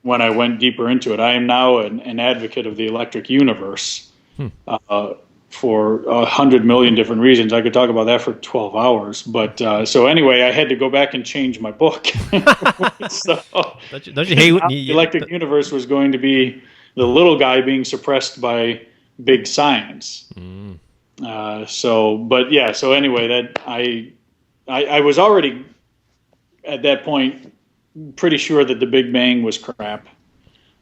when I went deeper into it. I am now an advocate of the electric universe for 100 million different reasons. I could talk about that for 12 hours. But so anyway, I had to go back and change my book. So, don't you hate the electric universe was going to be the little guy being suppressed by big science. So anyway, that I was already at that point pretty sure that the Big Bang was crap.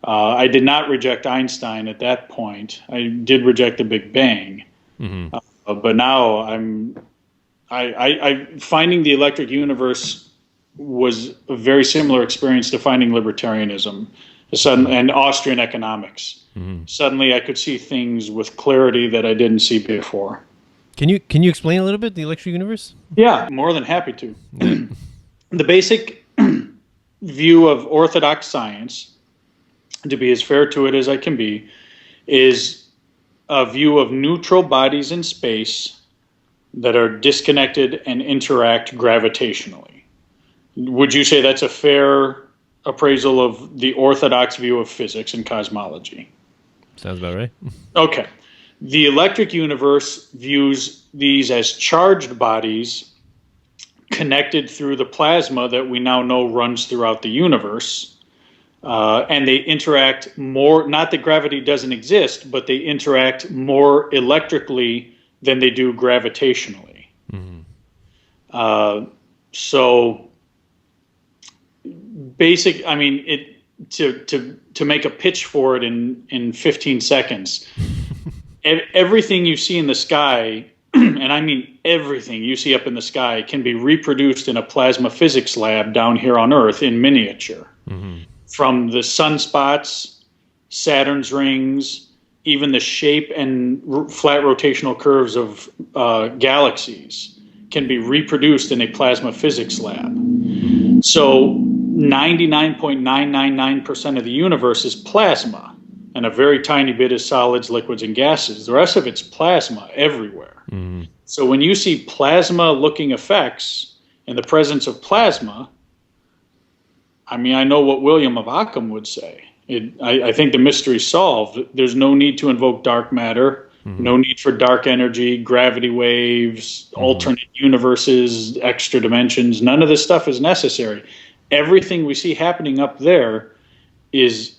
I did not reject Einstein at that point. I did reject the Big Bang, but now I finding the electric universe was a very similar experience to finding libertarianism and Austrian economics. Suddenly, I could see things with clarity that I didn't see before. Can you explain a little bit the electric universe? Yeah, more than happy to. The basic view of orthodox science, to be as fair to it as I can be, is a view of neutral bodies in space that are disconnected and interact gravitationally. Would you say that's a fair appraisal of the orthodox view of physics and cosmology? Sounds about right. Okay. The electric universe views these as charged bodies connected through the plasma that we now know runs throughout the universe. And they interact more, not that gravity doesn't exist, but they interact more electrically than they do gravitationally. So basic, I mean, to make a pitch for it in 15 seconds, everything you see in the sky, and I mean everything you see up in the sky, can be reproduced in a plasma physics lab down here on Earth in miniature. From the sunspots, Saturn's rings, even the shape and flat rotational curves of galaxies can be reproduced in a plasma physics lab. So 99.999% of the universe is plasma, and a very tiny bit is solids, liquids, and gases. The rest of it's plasma everywhere. So when you see plasma-looking effects in the presence of plasma, I mean, I know what William of Ockham would say. I think the mystery's solved. There's no need to invoke dark matter, no need for dark energy, gravity waves, alternate universes, extra dimensions. None of this stuff is necessary. Everything we see happening up there is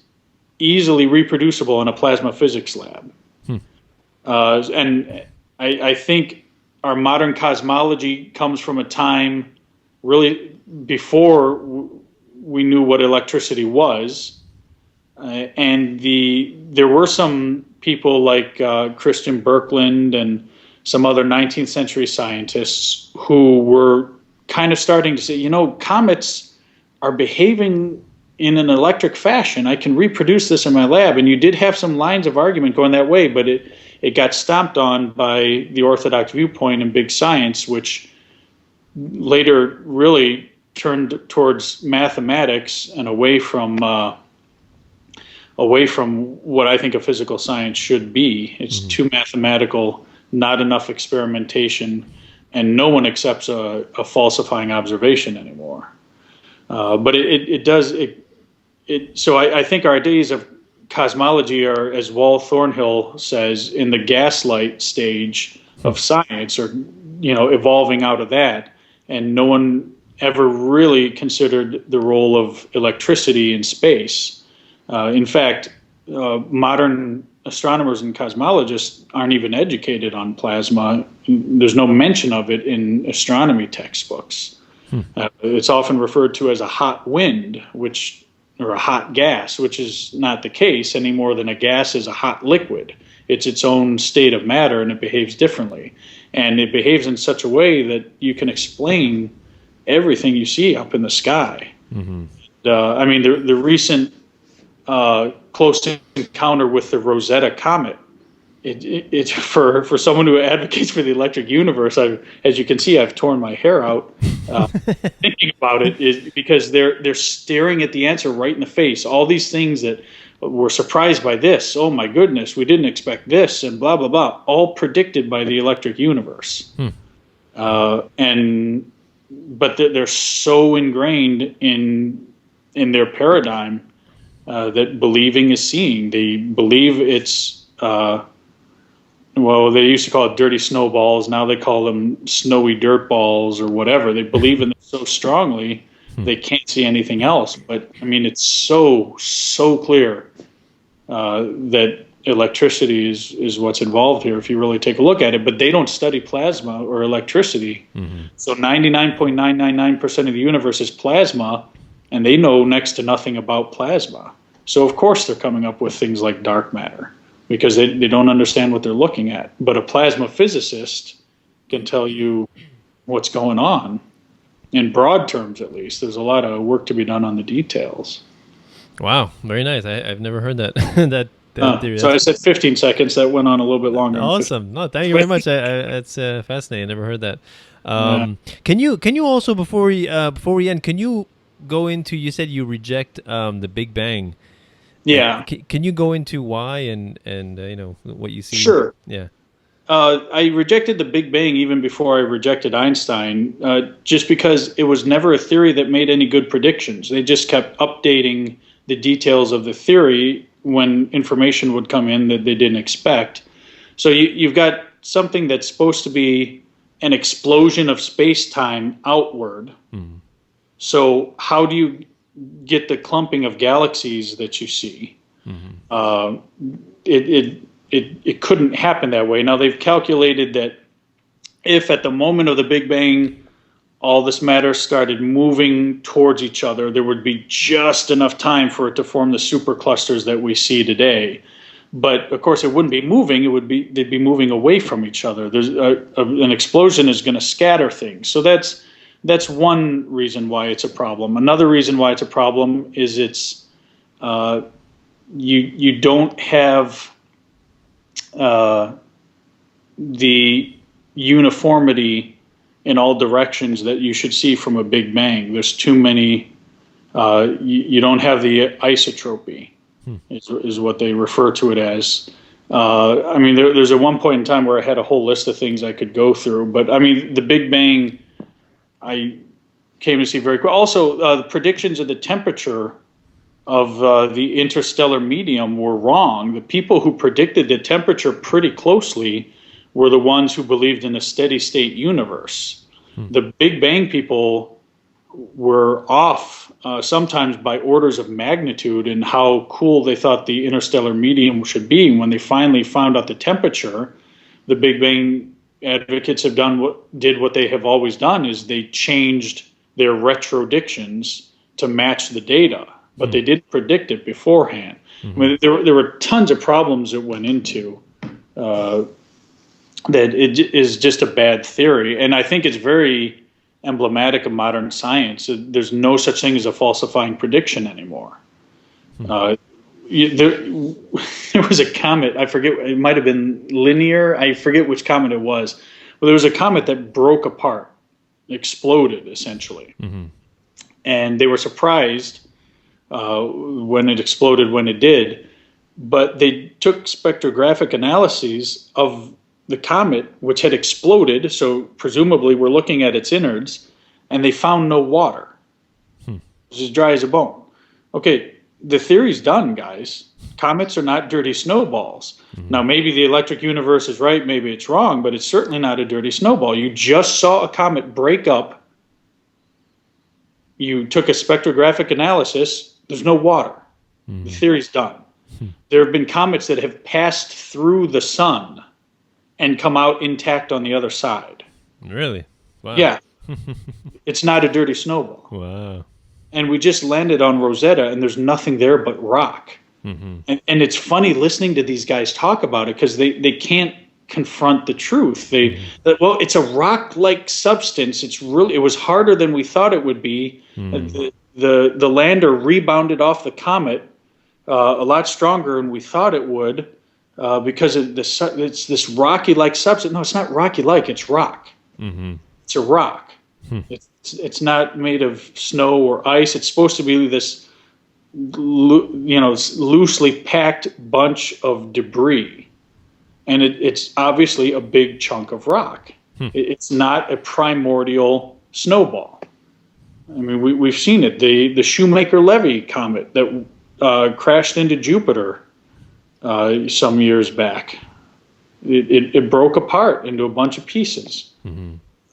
easily reproducible in a plasma physics lab. And I think our modern cosmology comes from a time really before we knew what electricity was. And there were some people like Christian Birkeland and some other 19th century scientists who were kind of starting to say, you know, comets are behaving in an electric fashion. I can reproduce this in my lab. And you did have some lines of argument going that way, but it got stomped on by the orthodox viewpoint and big science, which later really turned towards mathematics and away from what I think a physical science should be. It's too mathematical, not enough experimentation, and no one accepts a falsifying observation anymore. But so I think our days of cosmology are, as Wal Thornhill says, in the gaslight stage of science, or evolving out of that, and no one ever really considered the role of electricity in space. In fact, modern astronomers and cosmologists aren't even educated on plasma. There's no mention of it in astronomy textbooks. It's often referred to as a hot wind, or a hot gas, which is not the case any more than a gas is a hot liquid. It's its own state of matter, and it behaves differently. And it behaves in such a way that you can explain everything you see up in the sky. I mean, the recent close encounter with the Rosetta Comet, it for someone who advocates for the electric universe, as you can see, I've torn my hair out thinking about it, is because they're staring at the answer right in the face. All these things that we're surprised by this, oh my goodness, we didn't expect this, and blah blah blah, all predicted by the electric universe. But they're so ingrained in their paradigm that believing is seeing. They believe it's well, they used to call it dirty snowballs. Now they call them snowy dirt balls or whatever. They believe in them so strongly they can't see anything else. But I mean, it's so clear that electricity is what's involved here if you really take a look at it. But they don't study plasma or electricity. So 99.999% of the universe is plasma, and they know next to nothing about plasma. So of course they're coming up with things like dark matter, because they don't understand what they're looking at. But a plasma physicist can tell you what's going on, in broad terms at least. There's a lot of work to be done on the details. Wow, very nice. I've never heard that that theory. So I said 15 seconds. That went on a little bit longer. Awesome. No, thank you very much. That's fascinating. I never heard that. Can you also, before we end, can you go into, you said you reject the Big Bang. Yeah. Can you go into why and what you see? Sure. Yeah. I rejected the Big Bang even before I rejected Einstein, just because it was never a theory that made any good predictions. They just kept updating the details of the theory when information would come in that they didn't expect. So you've got something that's supposed to be an explosion of space-time outward. So how do you get the clumping of galaxies that you see? It couldn't happen that way. Now they've calculated that if at the moment of the Big Bang all this matter started moving towards each other, there would be just enough time for it to form the superclusters that we see today. But of course, it wouldn't be moving. They'd be moving away from each other. There's an explosion is going to scatter things. So that's one reason why it's a problem. Another reason why it's a problem is it's you don't have the uniformity in all directions that you should see from a Big Bang. There's too many. You don't have the isotropy, is what they refer to it as. I mean, there's a one point in time where I had a whole list of things I could go through, but I mean, the Big Bang, I came to see very quick. Also, the predictions of the temperature of the interstellar medium were wrong. The people who predicted the temperature pretty closely were the ones who believed in a steady state universe. The Big Bang people were off sometimes by orders of magnitude in how cool they thought the interstellar medium should be. When they finally found out the temperature, the Big Bang advocates have did what they have always done, is they changed their retrodictions to match the data, but they didn't predict it beforehand. I mean, there were tons of problems that went into that. It is just a bad theory, and I think it's very emblematic of modern science. There's no such thing as a falsifying prediction anymore. There was a comet, I forget, it might have been linear, I forget which comet it was, but there was a comet that broke apart, exploded essentially. And they were surprised when it exploded when it did, but they took spectrographic analyses of the comet, which had exploded, so presumably we're looking at its innards, and they found no water. It's as dry as a bone. Okay, the theory's done, guys. Comets are not dirty snowballs. Now, maybe the electric universe is right, maybe it's wrong, but it's certainly not a dirty snowball. You just saw a comet break up. You took a spectrographic analysis. There's no water. The theory's done. There have been comets that have passed through the sun and come out intact on the other side. Really? Wow. Yeah. It's not a dirty snowball. Wow. And we just landed on Rosetta, and there's nothing there but rock. And it's funny listening to these guys talk about it, because they can't confront the truth. Well, it's a rock-like substance. It was harder than we thought it would be. The lander rebounded off the comet a lot stronger than we thought it would. Because it's this rocky-like substance. No, it's not rocky-like. It's rock. It's a rock. It's not made of snow or ice. It's supposed to be this, loosely packed bunch of debris, and it's obviously a big chunk of rock. It's not a primordial snowball. I mean, we've seen it. The Shoemaker-Levy comet that crashed into Jupiter some years back. it broke apart into a bunch of pieces.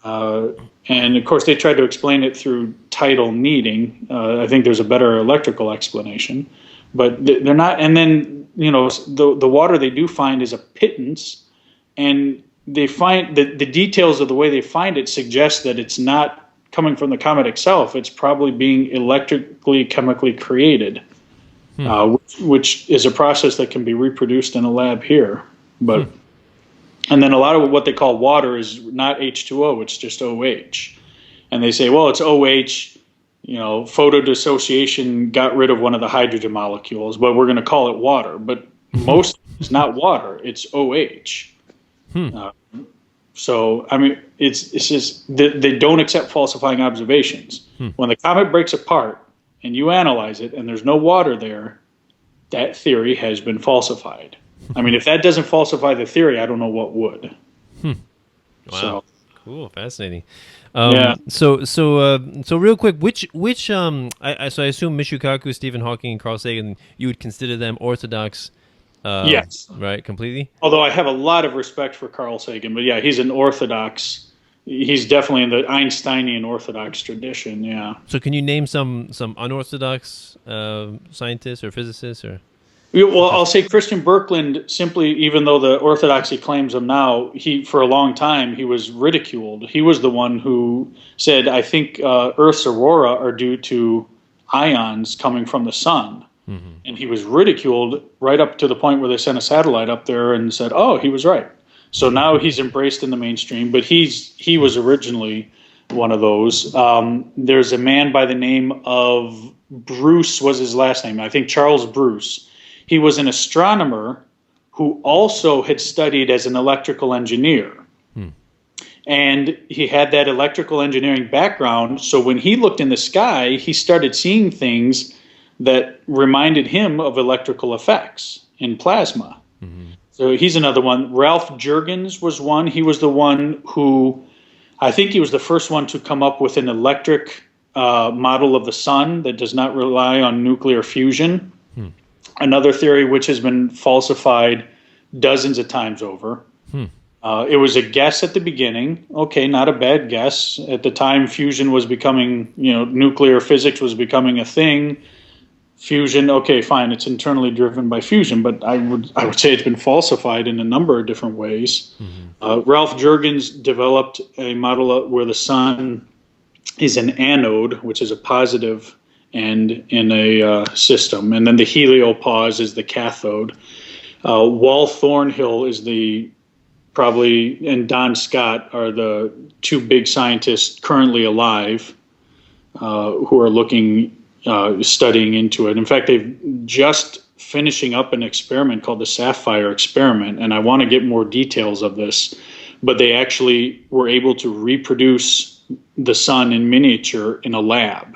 And of course, they tried to explain it through tidal kneading. I think there's a better electrical explanation, but they're not. And then, the water they do find is a pittance, and they find the details of the way they find it suggest that it's not coming from the comet itself. It's probably being electrically, chemically created, which is a process that can be reproduced in a lab here. But and then a lot of what they call water is not H2O, it's just OH. And they say, well, it's OH, photodissociation got rid of one of the hydrogen molecules, but we're going to call it water. But most it's not water, it's OH. So, I mean, it's just they don't accept falsifying observations. When the comet breaks apart and you analyze it and there's no water there, that theory has been falsified. I mean, if that doesn't falsify the theory, I don't know what would. Wow, So, cool, fascinating. Yeah. So real quick, which so I assume Michio, Stephen Hawking, and Carl Sagan, you would consider them orthodox? Yes. Right, completely. Although I have a lot of respect for Carl Sagan, but yeah, he's an orthodox. He's definitely in the Einsteinian orthodox tradition. Yeah. So can you name some unorthodox scientists or physicists or? Well, I'll say Christian Birkeland, simply, even though the orthodoxy claims him now, for a long time, he was ridiculed. He was the one who said, I think Earth's aurora are due to ions coming from the sun. And he was ridiculed right up to the point where they sent a satellite up there and said, oh, he was right. So now he's embraced in the mainstream, but he was originally one of those. There's a man by the name of Bruce was his last name. I think Charles Bruce. He was an astronomer who also had studied as an electrical engineer. And he had that electrical engineering background. So when he looked in the sky, he started seeing things that reminded him of electrical effects in plasma. So he's another one. Ralph Jurgens was one. He was the one who, I think he was the first one to come up with an electric model of the sun that does not rely on nuclear fusion. Another theory which has been falsified dozens of times over. It was a guess at the beginning. Okay, not a bad guess. At the time, fusion was becoming, nuclear physics was becoming a thing. Fusion, okay, fine, it's internally driven by fusion, but I would say it's been falsified in a number of different ways. Ralph Jurgens developed a model where the sun is an anode, which is a positive end in a system, and then the heliopause is the cathode. Wal Thornhill is and Don Scott are the two big scientists currently alive who are studying into it. In fact, they've just finishing up an experiment called the Sapphire experiment, and I want to get more details of this, but they actually were able to reproduce the sun in miniature in a lab.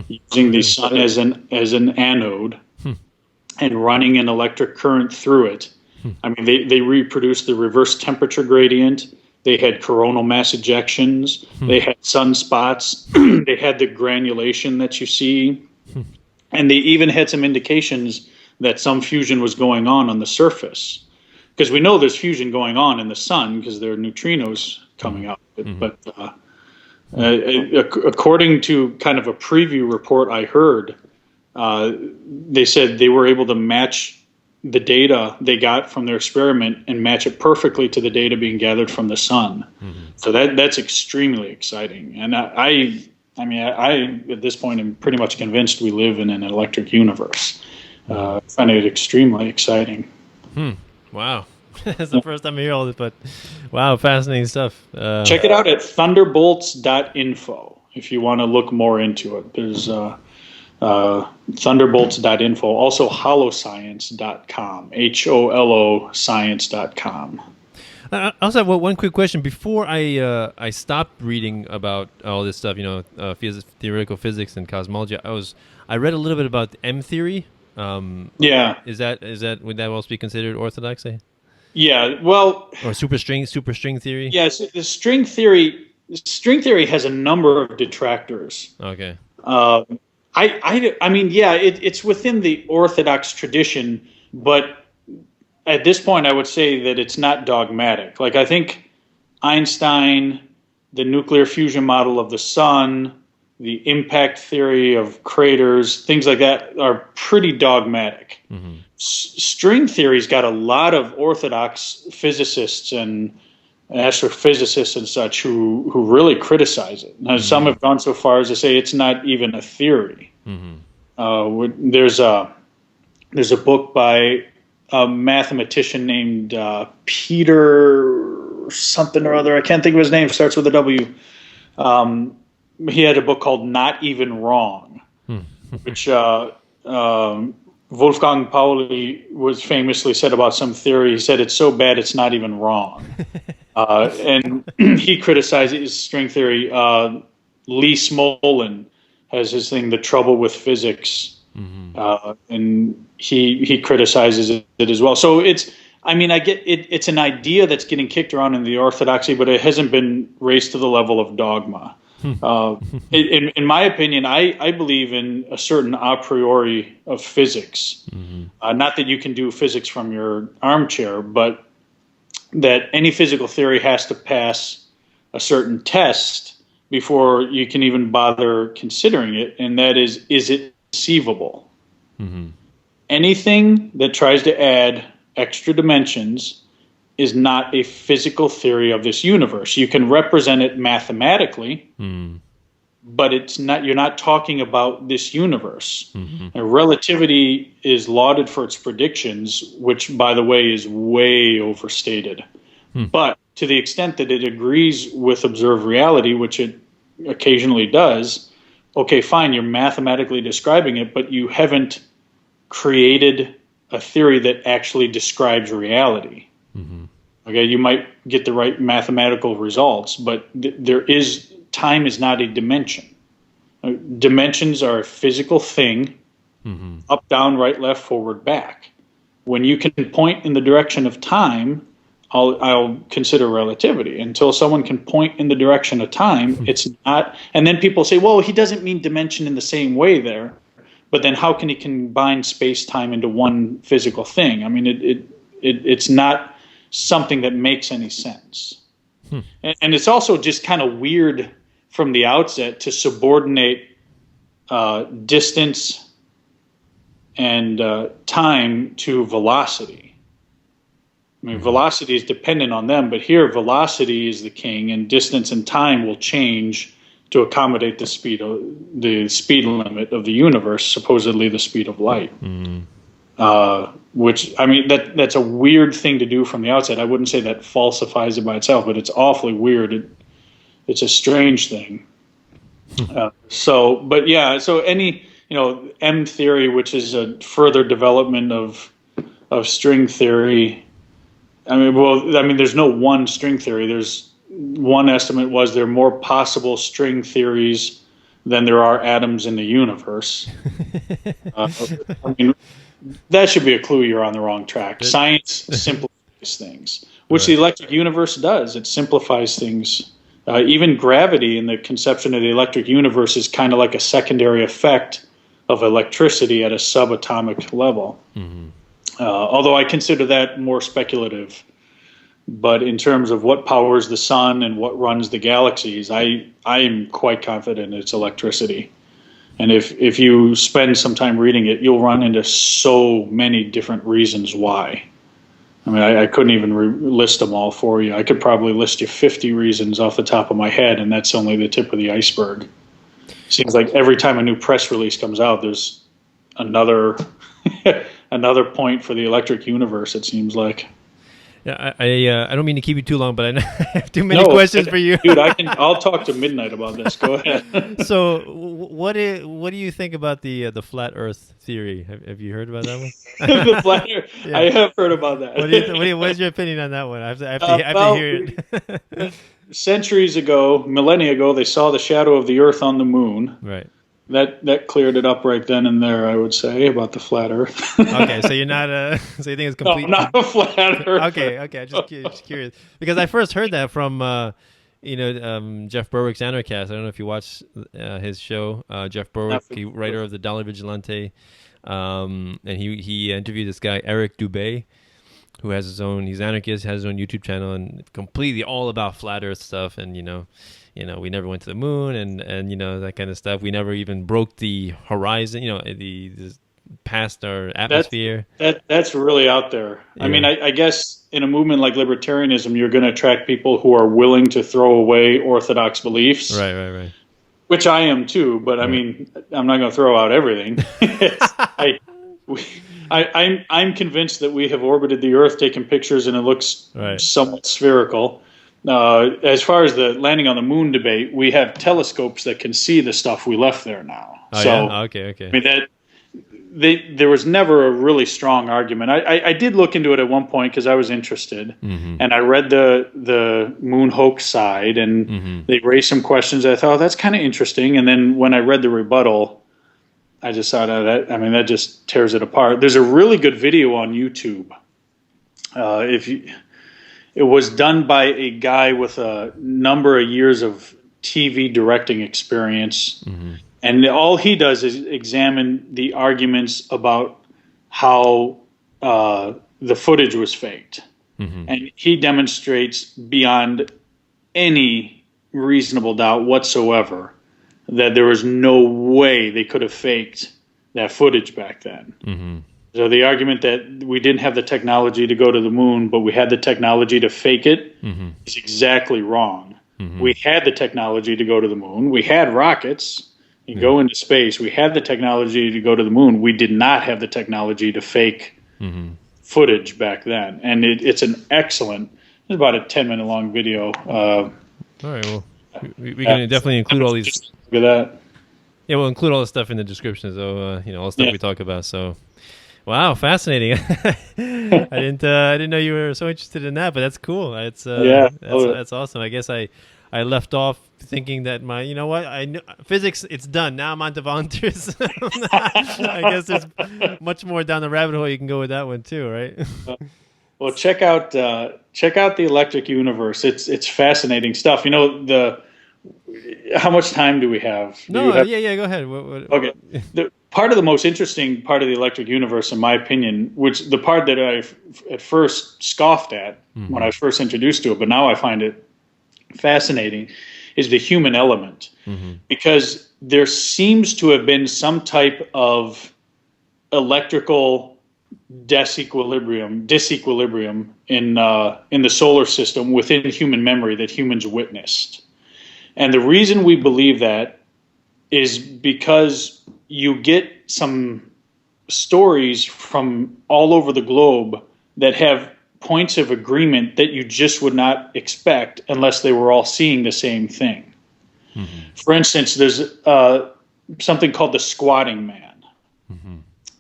Using the sun as an anode and running an electric current through it. I mean, they reproduced the reverse temperature gradient. They had coronal mass ejections. They had sunspots. They had the granulation that you see. And they even had some indications that some fusion was going on the surface. Because we know there's fusion going on in the sun because there are neutrinos coming out. But according to kind of a preview report I heard, they said they were able to match the data they got from their experiment and match it perfectly to the data being gathered from the sun. So that's extremely exciting. And I at this point am pretty much convinced we live in an electric universe. I find it extremely exciting. Wow. It's the first time I hear all this, but wow, fascinating stuff. Check it out at thunderbolts.info if you want to look more into it. There's thunderbolts.info, also holoscience.com, HOLO science.com. I also have one quick question. Before I stopped reading about all this stuff, theoretical physics and cosmology, I read a little bit about M theory. Yeah. Is that would that also be considered orthodox? Yeah, well, or superstring theory. Yes, the string theory has a number of detractors. Okay. I mean, yeah, it's within the orthodox tradition, but at this point, I would say that it's not dogmatic. Like, I think Einstein, the nuclear fusion model of the sun, the impact theory of craters, things like that are pretty dogmatic. Mm-hmm. String theory's got a lot of orthodox physicists and astrophysicists and such who really criticize it. Now, some have gone so far as to say it's not even a theory. There's a book by a mathematician named Peter something or other. I can't think of his name. Starts with a W. He had a book called Not Even Wrong, which Wolfgang Pauli was famously said about some theory. He said it's so bad it's not even wrong. And he criticizes string theory. Lee Smolin has his thing, The Trouble with Physics, and he criticizes it as well. So I get it. It's an idea that's getting kicked around in the orthodoxy, but it hasn't been raised to the level of dogma. In my opinion, I believe in a certain a priori of physics. Not that you can do physics from your armchair, but that any physical theory has to pass a certain test before you can even bother considering it, and that is it conceivable? Anything that tries to add extra dimensions is not a physical theory of this universe. You can represent it mathematically, but it's not. You're not talking about this universe. And relativity is lauded for its predictions, which, by the way, is way overstated. But to the extent that it agrees with observed reality, which it occasionally does, okay, fine, you're mathematically describing it, but you haven't created a theory that actually describes reality. Okay, you might get the right mathematical results, but time is not a dimension. Dimensions are a physical thing, up, down, right, left, forward, back. When you can point in the direction of time, I'll consider relativity. Until someone can point in the direction of time, it's not. And then people say, well, he doesn't mean dimension in the same way there. But then how can he combine space-time into one physical thing? I mean, it's not something that makes any sense. And it's also just kind of weird from the outset to subordinate distance and time to velocity. I mean, velocity is dependent on them, but here velocity is the king, and distance and time will change to accommodate the speed limit of the universe, supposedly the speed of light. Which, I mean, that's a weird thing to do from the outset. I wouldn't say that falsifies it by itself, but it's awfully weird. It's a strange thing. So any, M theory, which is a further development of string theory. There's no one string theory. There's one estimate was there are more possible string theories than there are atoms in the universe. That should be a clue you're on the wrong track. Science simplifies things, which the electric universe does. It simplifies things. Even gravity in the conception of the electric universe is kind of like a secondary effect of electricity at a subatomic level. Although I consider that more speculative. But in terms of what powers the sun and what runs the galaxies, I am quite confident it's electricity. And if you spend some time reading it, you'll run into so many different reasons why. I mean, I couldn't even list them all for you. I could probably list you 50 reasons off the top of my head, and that's only the tip of the iceberg. Seems like every time a new press release comes out, there's another another point for the electric universe, it seems like. Yeah, I don't mean to keep you too long, but I have too many questions for you. Dude, I'll talk to midnight about this. Go ahead. So, what do you think about the flat Earth theory? Have you heard about that one? The flat Earth. Yeah. I have heard about that. What is your opinion on that one? I have to hear it. Centuries ago, millennia ago, they saw the shadow of the Earth on the moon. Right. That cleared it up right then and there, I would say, about the flat Earth. Okay, so you're not so you think it's complete? No, I'm not a flat Earth. Okay, just curious because I first heard that from Jeff Berwick's Anarchast. I don't know if you watch his show. Jeff Berwick, writer of the Dollar Vigilante, and he interviewed this guy Eric Dubé, who has his own. He's anarchist, has his own YouTube channel, and completely all about flat Earth stuff. And we never went to the moon, and that kind of stuff. We never even broke the horizon. The past our atmosphere. That's really out there. Yeah. I mean, I guess in a movement like libertarianism, you're going to attract people who are willing to throw away orthodox beliefs. Right. Which I am too, but I mean, I'm not going to throw out everything. I'm convinced that we have orbited the Earth, taken pictures, and it looks somewhat spherical. As far as the landing on the moon debate, we have telescopes that can see the stuff we left there now. Okay. I mean, there was never a really strong argument. I did look into it at one point because I was interested, and I read the moon hoax side, and they raised some questions. I thought, oh, that's kind of interesting. And then when I read the rebuttal, I just thought, that just tears it apart. There's a really good video on YouTube. It was done by a guy with a number of years of TV directing experience. And all he does is examine the arguments about how the footage was faked. And he demonstrates beyond any reasonable doubt whatsoever that there was no way they could have faked that footage back then. So the argument that we didn't have the technology to go to the moon, but we had the technology to fake it is exactly wrong. We had the technology to go to the moon. We had rockets. You go into space. We had the technology to go to the moon. We did not have the technology to fake footage back then. And it's an excellent, it's about a 10-minute long video. All right, well, we can definitely include all these. Look at that. Yeah, we'll include all the stuff in the description, so, all the stuff we talk about. So, wow, fascinating. I didn't know you were so interested in that, but that's cool. That's awesome. I guess I left off thinking that I knew physics, it's done. Now I'm on to volunteers. I guess there's much more down the rabbit hole you can go with that one too, right? Well, check out the electric universe. It's fascinating stuff. How much time do we have? Go ahead. Okay. Part of the most interesting part of the electric universe, in my opinion, which the part that I at first scoffed at when I was first introduced to it, but now I find it fascinating, is the human element. Because there seems to have been some type of electrical disequilibrium in the solar system within human memory that humans witnessed. And the reason we believe that is because you get some stories from all over the globe that have points of agreement that you just would not expect unless they were all seeing the same thing. For instance, there's something called the squatting man.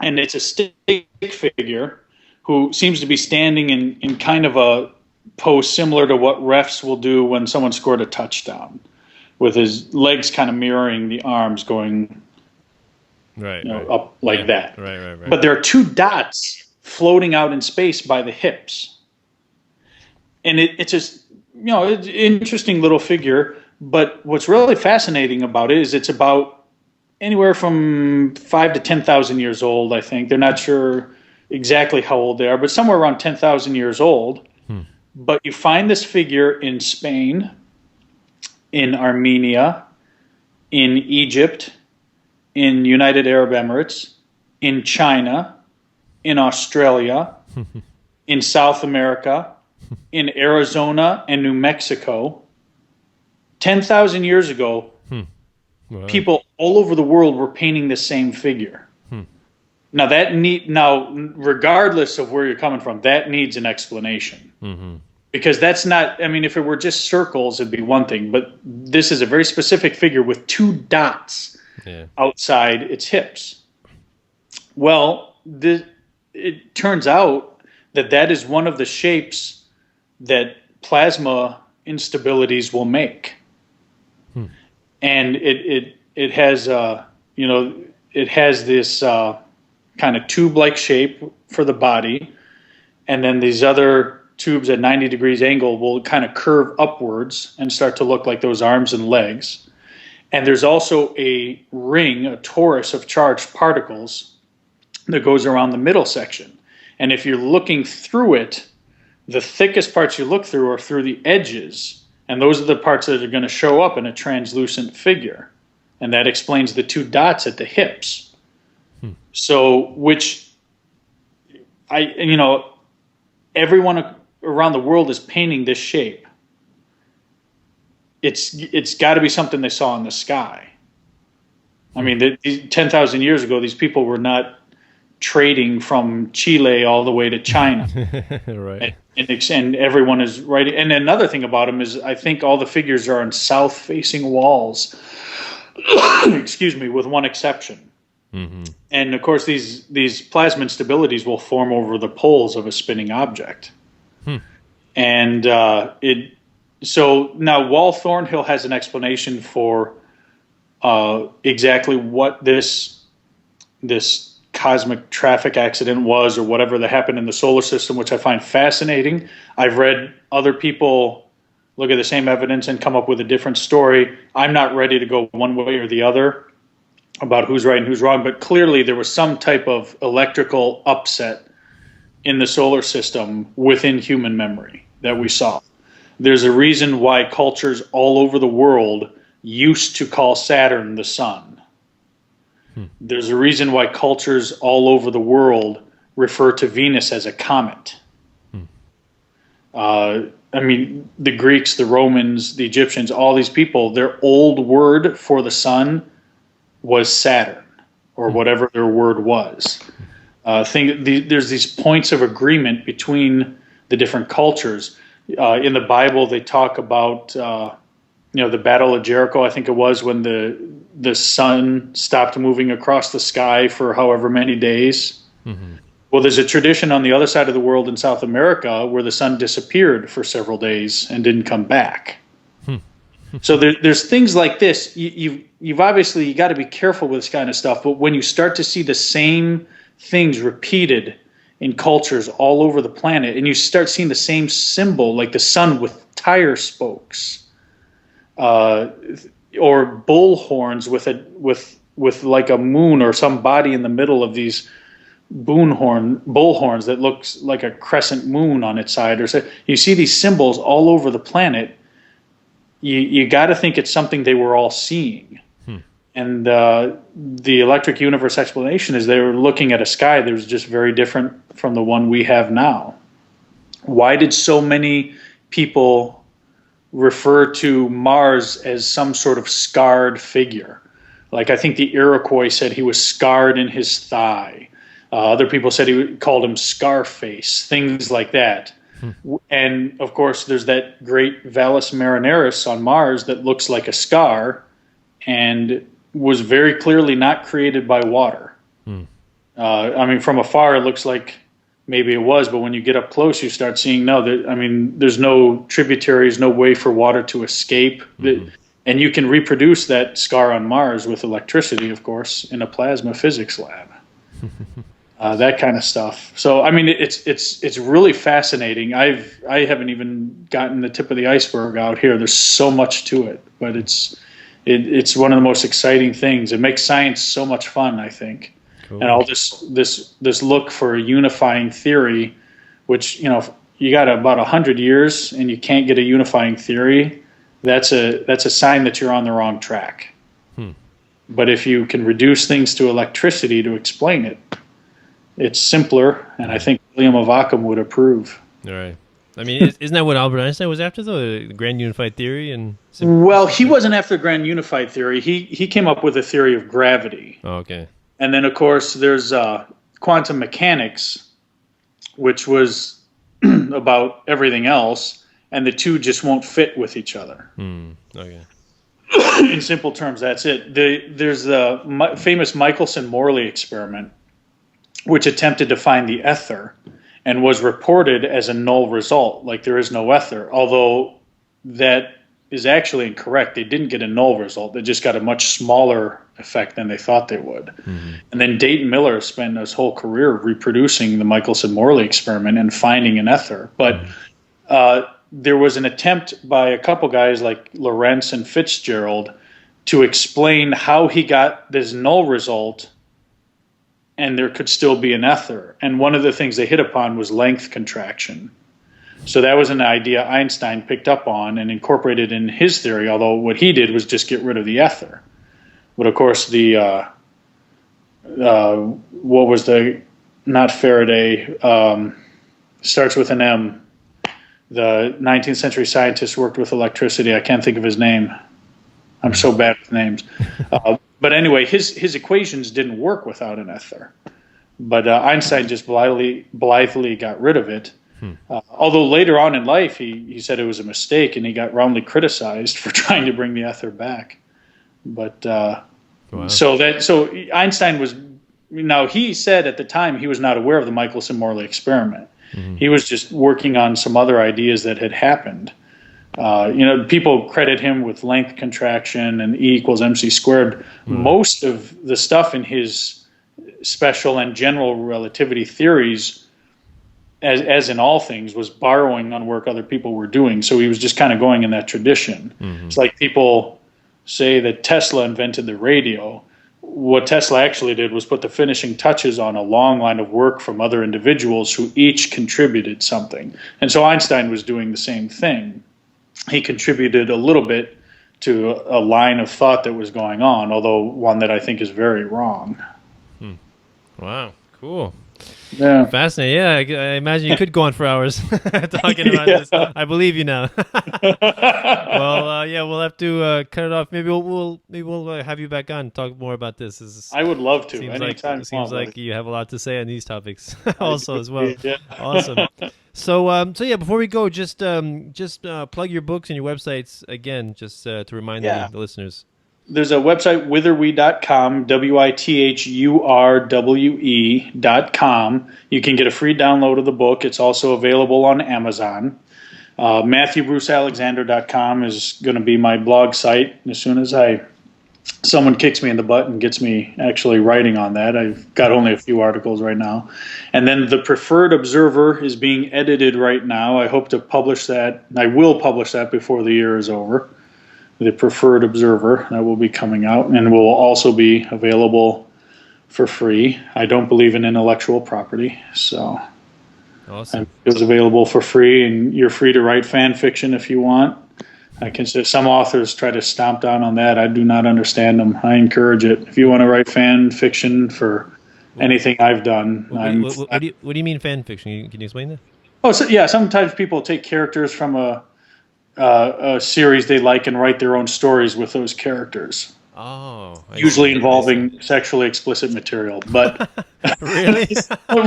And it's a stick figure who seems to be standing in kind of a pose similar to what refs will do when someone scored a touchdown, with his legs kind of mirroring the arms going up like that. Right. But there are two dots floating out in space by the hips. And it's just, it's an interesting little figure. But what's really fascinating about it is it's about anywhere from 5,000 to 10,000 years old, I think. They're not sure exactly how old they are, but somewhere around 10,000 years old. But you find this figure in Spain, in Armenia, in Egypt, in United Arab Emirates, in China, in Australia, in South America, in Arizona and New Mexico. 10,000 years ago, people all over the world were painting the same figure. Now, regardless of where you're coming from, that needs an explanation. Because that's not, if it were just circles, it'd be one thing. But this is a very specific figure with two dots outside its hips. Well, it turns out that is one of the shapes that plasma instabilities will make. And it has this kind of tube-like shape for the body, and then these other tubes at 90 degrees angle will kind of curve upwards and start to look like those arms and legs. And there's also a ring, a torus of charged particles that goes around the middle section. And if you're looking through it, the thickest parts you look through are through the edges. And those are the parts that are going to show up in a translucent figure. And that explains the 2 dots at the hips. So, everyone around the world is painting this shape. It's got to be something they saw in the sky. I mean, 10,000 years ago, these people were not trading from Chile all the way to China. Right. And everyone is right. And another thing about them is I think all the figures are on south-facing walls. Excuse me, with one exception. Mm-hmm. And of course, these plasma instabilities will form over the poles of a spinning object. And so now Wall Thornhill has an explanation for exactly what this cosmic traffic accident was, or whatever that happened in the solar system, which I find fascinating. I've read other people look at the same evidence and come up with a different story. I'm not ready to go one way or the other about who's right and who's wrong, but clearly there was some type of electrical upset in the solar system within human memory that we saw. There's a reason why cultures all over the world used to call Saturn the sun. There's a reason why cultures all over the world refer to Venus as a comet. I mean, the Greeks, the Romans, the Egyptians, all these people, their old word for the sun was Saturn, or whatever their word was. There's these points of agreement between the different cultures. In the Bible, they talk about the Battle of Jericho. I think it was when the sun stopped moving across the sky for however many days. Mm-hmm. Well, there's a tradition on the other side of the world in South America where the sun disappeared for several days and didn't come back. So there's things like this. You've obviously, you got to be careful with this kind of stuff. But when you start to see the same things repeated in cultures all over the planet, and you start seeing the same symbol, like the sun with tire spokes, or bull horns with like a moon or some body in the middle of these bull horns that looks like a crescent moon on its side, or so, you see these symbols all over the planet. You got to think it's something they were all seeing. And the electric universe explanation is they were looking at a sky that was just very different from the one we have now. Why did so many people refer to Mars as some sort of scarred figure? Like, I think the Iroquois said he was scarred in his thigh. Other people said called him Scarface, things like that. And, of course, there's that great Valles Marineris on Mars that looks like a scar and was very clearly not created by water. I mean, from afar, it looks like maybe it was, but when you get up close, you start seeing, there's no tributaries, no way for water to escape. And you can reproduce that scar on Mars with electricity, of course, in a plasma physics lab. That kind of stuff. So, I mean, it's really fascinating. I haven't even gotten the tip of the iceberg out here. There's so much to it, but it's one of the most exciting things. It makes science so much fun, I think. Cool. And all this look for a unifying theory, which, you got about 100 years and you can't get a unifying theory. That's a sign that you're on the wrong track. But if you can reduce things to electricity to explain it, it's simpler, and I think William of Ockham would approve. All right. I mean, isn't that what Albert Einstein was after, though? The grand unified theory? Well, he wasn't after the grand unified theory. He came up with a theory of gravity. Oh, okay. And then, of course, there's quantum mechanics, which was about everything else, and the two just won't fit with each other. Okay. In simple terms, that's it. There's the famous Michelson-Morley experiment, which attempted to find the ether and was reported as a null result, like there is no ether, although that is actually incorrect. They didn't get a null result. They just got a much smaller effect than they thought they would. And then Dayton Miller spent his whole career reproducing the Michelson-Morley experiment and finding an ether. But there was an attempt by a couple guys like Lorentz and Fitzgerald to explain how he got this null result and there could still be an ether. And one of the things they hit upon was length contraction. So that was an idea Einstein picked up on and incorporated in his theory, although what he did was just get rid of the ether. But of course, what was the, not Faraday, starts with an M. The 19th century scientist worked with electricity. I can't think of his name. I'm so bad with names. But anyway, his equations didn't work without an ether. But Einstein just blithely got rid of it. Although later on in life, he said it was a mistake, and he got roundly criticized for trying to bring the ether back. But wow. so Einstein was, now he said at the time he was not aware of the Michelson-Morley experiment. Mm-hmm. He was just working on some other ideas that had happened. People credit him with length contraction and E equals mc squared. Mm-hmm. Most of the stuff in his special and general relativity theories, as in all things, was borrowing on work other people were doing. So he was just kind of going in that tradition. Mm-hmm. It's like people say that Tesla invented the radio. What Tesla actually did was put the finishing touches on a long line of work from other individuals who each contributed something. And so Einstein was doing the same thing. He contributed a little bit to a line of thought that was going on, although one that I think is very wrong. Wow, cool. Yeah. Fascinating. Yeah, I imagine you could go on for hours talking about this. I believe you now. Well, we'll have to cut it off. Maybe we'll have you back on and talk more about this. I would love to. Seems like you have a lot to say on these topics also as well. Yeah. Awesome. So before we go, just plug your books and your websites again, just to remind the listeners. There's a website, witherwe.com, WITHURWE.com. You can get a free download of the book. It's also available on Amazon. MatthewBruceAlexander.com is going to be my blog site. As soon as someone kicks me in the butt and gets me actually writing on that, I've got only a few articles right now. And then The Preferred Observer is being edited right now. I hope to publish that. I will publish that before the year is over. The Preferred Observer, that will be coming out, and will also be available for free. I don't believe in intellectual property, so awesome. It was available for free, and you're free to write fan fiction if you want. I consider some authors try to stomp down on that. I do not understand them. I encourage it. If you want to write fan fiction for anything I've done, what do you mean fan fiction? Can you explain that? Oh, so, sometimes people take characters from a series they like and write their own stories with those characters. Oh, usually involving sexually explicit material, but really,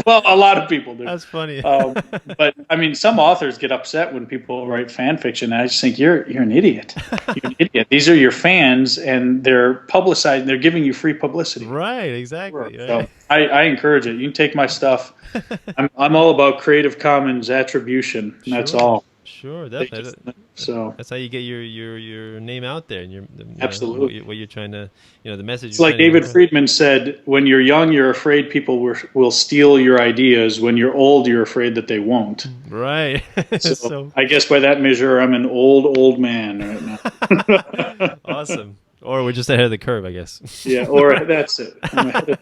well, a lot of people do. That's funny. But I mean, some authors get upset when people write fan fiction. And I just think you're an idiot. You're an idiot. These are your fans, and they're publicizing. They're giving you free publicity. Right. Exactly. Right. So I encourage it. You can take my stuff. I'm all about Creative Commons attribution. And that's all. Sure, definitely. So that's how you get your name out there, and absolutely what you're trying to, the message. It's like David Friedman said: when you're young, you're afraid people will steal your ideas. When you're old, you're afraid that they won't. Right. So I guess by that measure, I'm an old man right now. Awesome. Or we're just ahead of the curve, I guess. Yeah, or that's it. I'm ahead of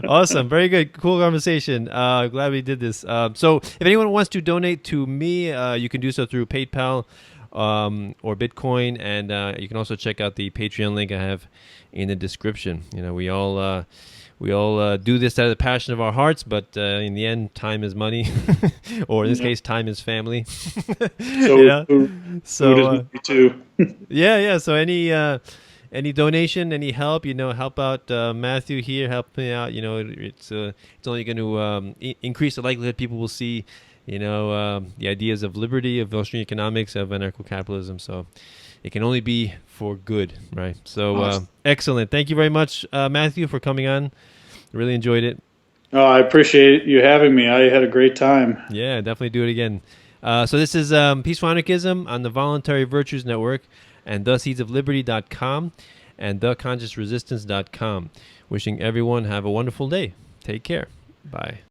Awesome. Very good. Cool conversation. Glad we did this. So if anyone wants to donate to me, you can do so through PayPal or Bitcoin. And you can also check out the Patreon link I have in the description. We all do this out of the passion of our hearts, but in the end, time is money, or in this case, time is family. So too. Yeah. So any donation, any help, help out Matthew here, help me out. It's only going to increase the likelihood people will see, the ideas of liberty, of Austrian economics, of anarcho-capitalism. So it can only be for good, right? So awesome. Excellent. Thank you very much, Matthew, for coming on. Really enjoyed it. Oh, I appreciate you having me. I had a great time. Yeah, definitely do it again. So this is Peaceful Anarchism on the Voluntary Virtues Network, and theseedsofliberty.com and theconsciousresistance.com. Wishing everyone have a wonderful day. Take care. Bye.